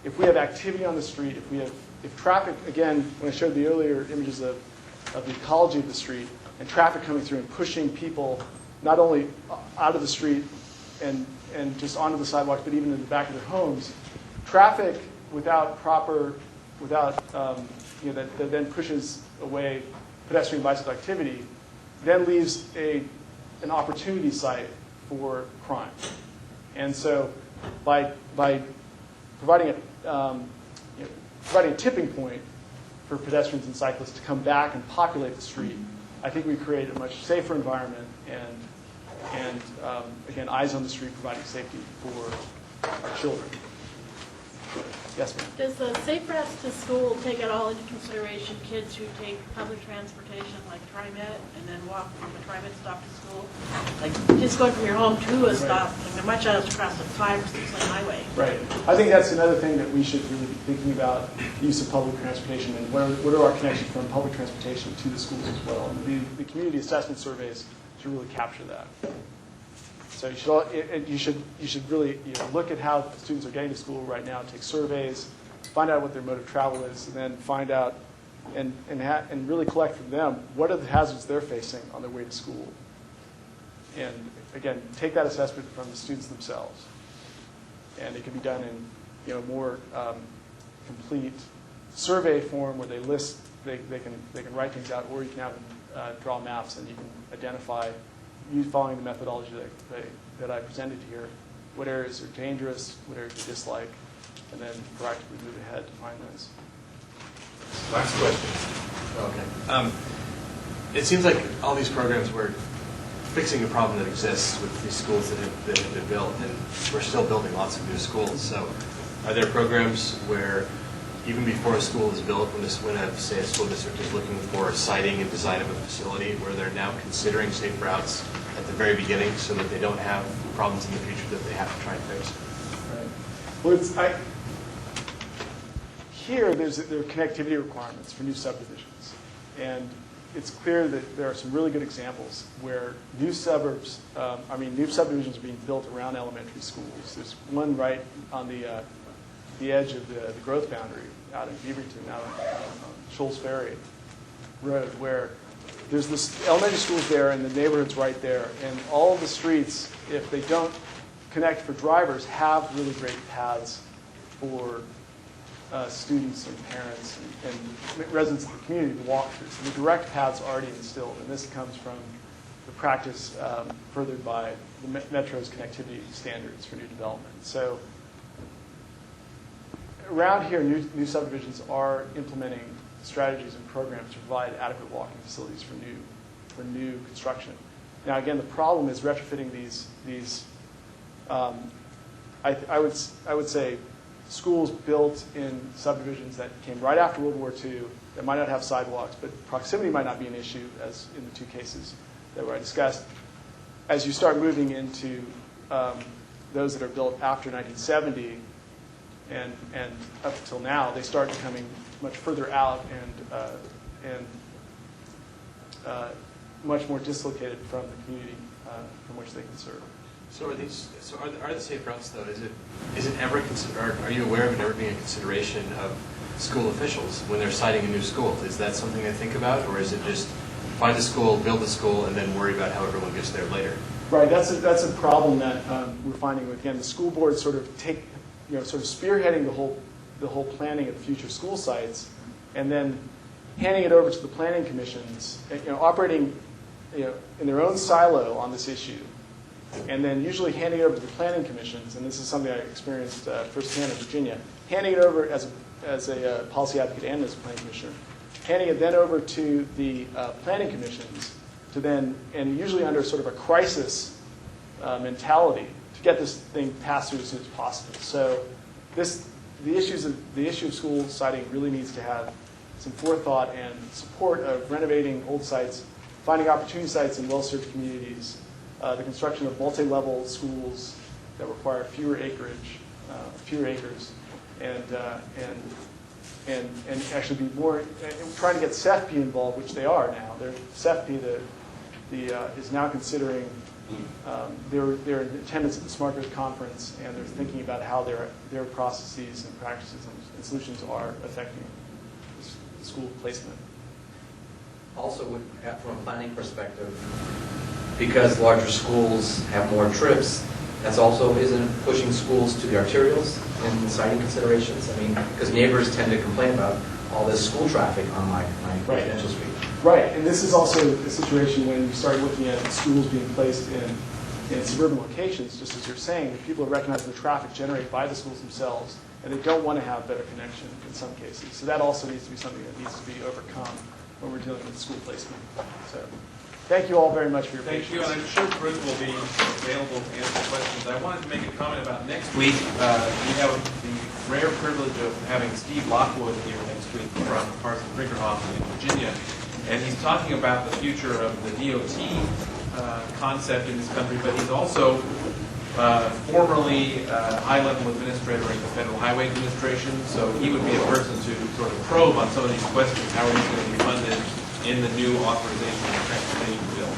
If we have activity on the street, if traffic, again, when I showed the earlier images of the ecology of the street, and traffic coming through and pushing people not only out of the street and just onto the sidewalks, but even in the back of their homes, traffic that then pushes away pedestrian bicycle activity, then leaves an opportunity site for crime. And so by providing a tipping point for pedestrians and cyclists to come back and populate the street, I think we create a much safer environment and again, eyes on the street providing safety for our children. Yes, ma'am. Does the Safe Routes to School take at all into consideration kids who take public transportation like TriMet and then walk from a TriMet stop to school? Like just going from your home to a stop, like my child's across a 5 or 6 lane highway. Right. I think that's another thing that we should really be thinking about, the use of public transportation and what are our connections from public transportation to the schools as well. And the community assessment surveys should really capture that. So you should really look at how students are getting to school right now, take surveys, find out what their mode of travel is, and then find out and really collect from them what are the hazards they're facing on their way to school. And again, take that assessment from the students themselves. And it can be done in more complete survey form where they list, they can write things out, or you can have them draw maps and you can identify, following the methodology that I presented here, what areas are dangerous, what areas you dislike, and then proactively move ahead to find those. Last question. Okay. It seems like all these programs where fixing a problem that exists with these schools that have been built, and we're still building lots of new schools. So are there programs where even before a school is built, when say a school district is looking for siting and design of a facility, where they're now considering safe routes at the very beginning so that they don't have problems in the future that they have to try and fix? Right. Well, here there are connectivity requirements for new subdivisions, and it's clear that there are some really good examples where new subdivisions are being built around elementary schools. There's one right on the edge of the growth boundary out in Beaverton, out on Shoals Ferry Road, where there's this elementary schools there and the neighborhood's right there, and all of the streets, if they don't connect for drivers, have really great paths for students and parents and residents of the community to walk through. So the direct path's already instilled, and this comes from the practice furthered by the Metro's connectivity standards for new development. So around here, new subdivisions are implementing strategies and programs to provide adequate walking facilities for new construction. Now, again, the problem is retrofitting these I would say, schools built in subdivisions that came right after World War II that might not have sidewalks, but proximity might not be an issue, as in the two cases that I discussed. As you start moving into those that are built after 1970 and up until now, they start becoming much further out and much more dislocated from the community from which they can serve. So are the safe routes though? Is it ever are you aware of it ever being a consideration of school officials when they're citing a new school? Is that something they think about, or is it just find a school, build a school, and then worry about how everyone gets there later? Right. That's a problem that we're finding. Again, the school boards sort of spearheading the whole planning of future school sites, and then handing it over to the planning commissions, operating in their own silo on this issue. And then usually handing it over to the planning commissions, and this is something I experienced firsthand in Virginia, handing it over as a policy advocate and as a planning commissioner, handing it then over to the planning commissions to then, and usually under sort of a crisis mentality, to get this thing passed through as soon as possible. So the issue of school siting really needs to have some forethought and support of renovating old sites, finding opportunity sites in well-served communities, the construction of multi-level schools that require fewer acres, and actually be more trying to get CEFP involved, which they are now. CEFP is now considering they're in attendance at the Smart Grid conference, and they're thinking about how their processes and practices and solutions are affecting school placement. Also, from a planning perspective, because larger schools have more trips, that's also isn't pushing schools to the arterials in siting considerations. I mean, because neighbors tend to complain about all this school traffic on my residential street. Right, and this is also a situation when you start looking at schools being placed in suburban locations, just as you're saying, people are recognizing the traffic generated by the schools themselves, and they don't want to have better connection in some cases. So that also needs to be something that needs to be overcome when we're dealing with school placement. So thank you all very much for your patience. Thank you, and I'm sure Chris will be available to answer questions. I wanted to make a comment about next week. We have the rare privilege of having Steve Lockwood here next week from Parsons Brinckerhoff in Virginia, and he's talking about the future of the DOT concept in this country, but he's also formerly high-level administrator in the Federal Highway Administration, so he would be a person to sort of probe on some of these questions. How are these going to be funded in the new authorization and transportation bill?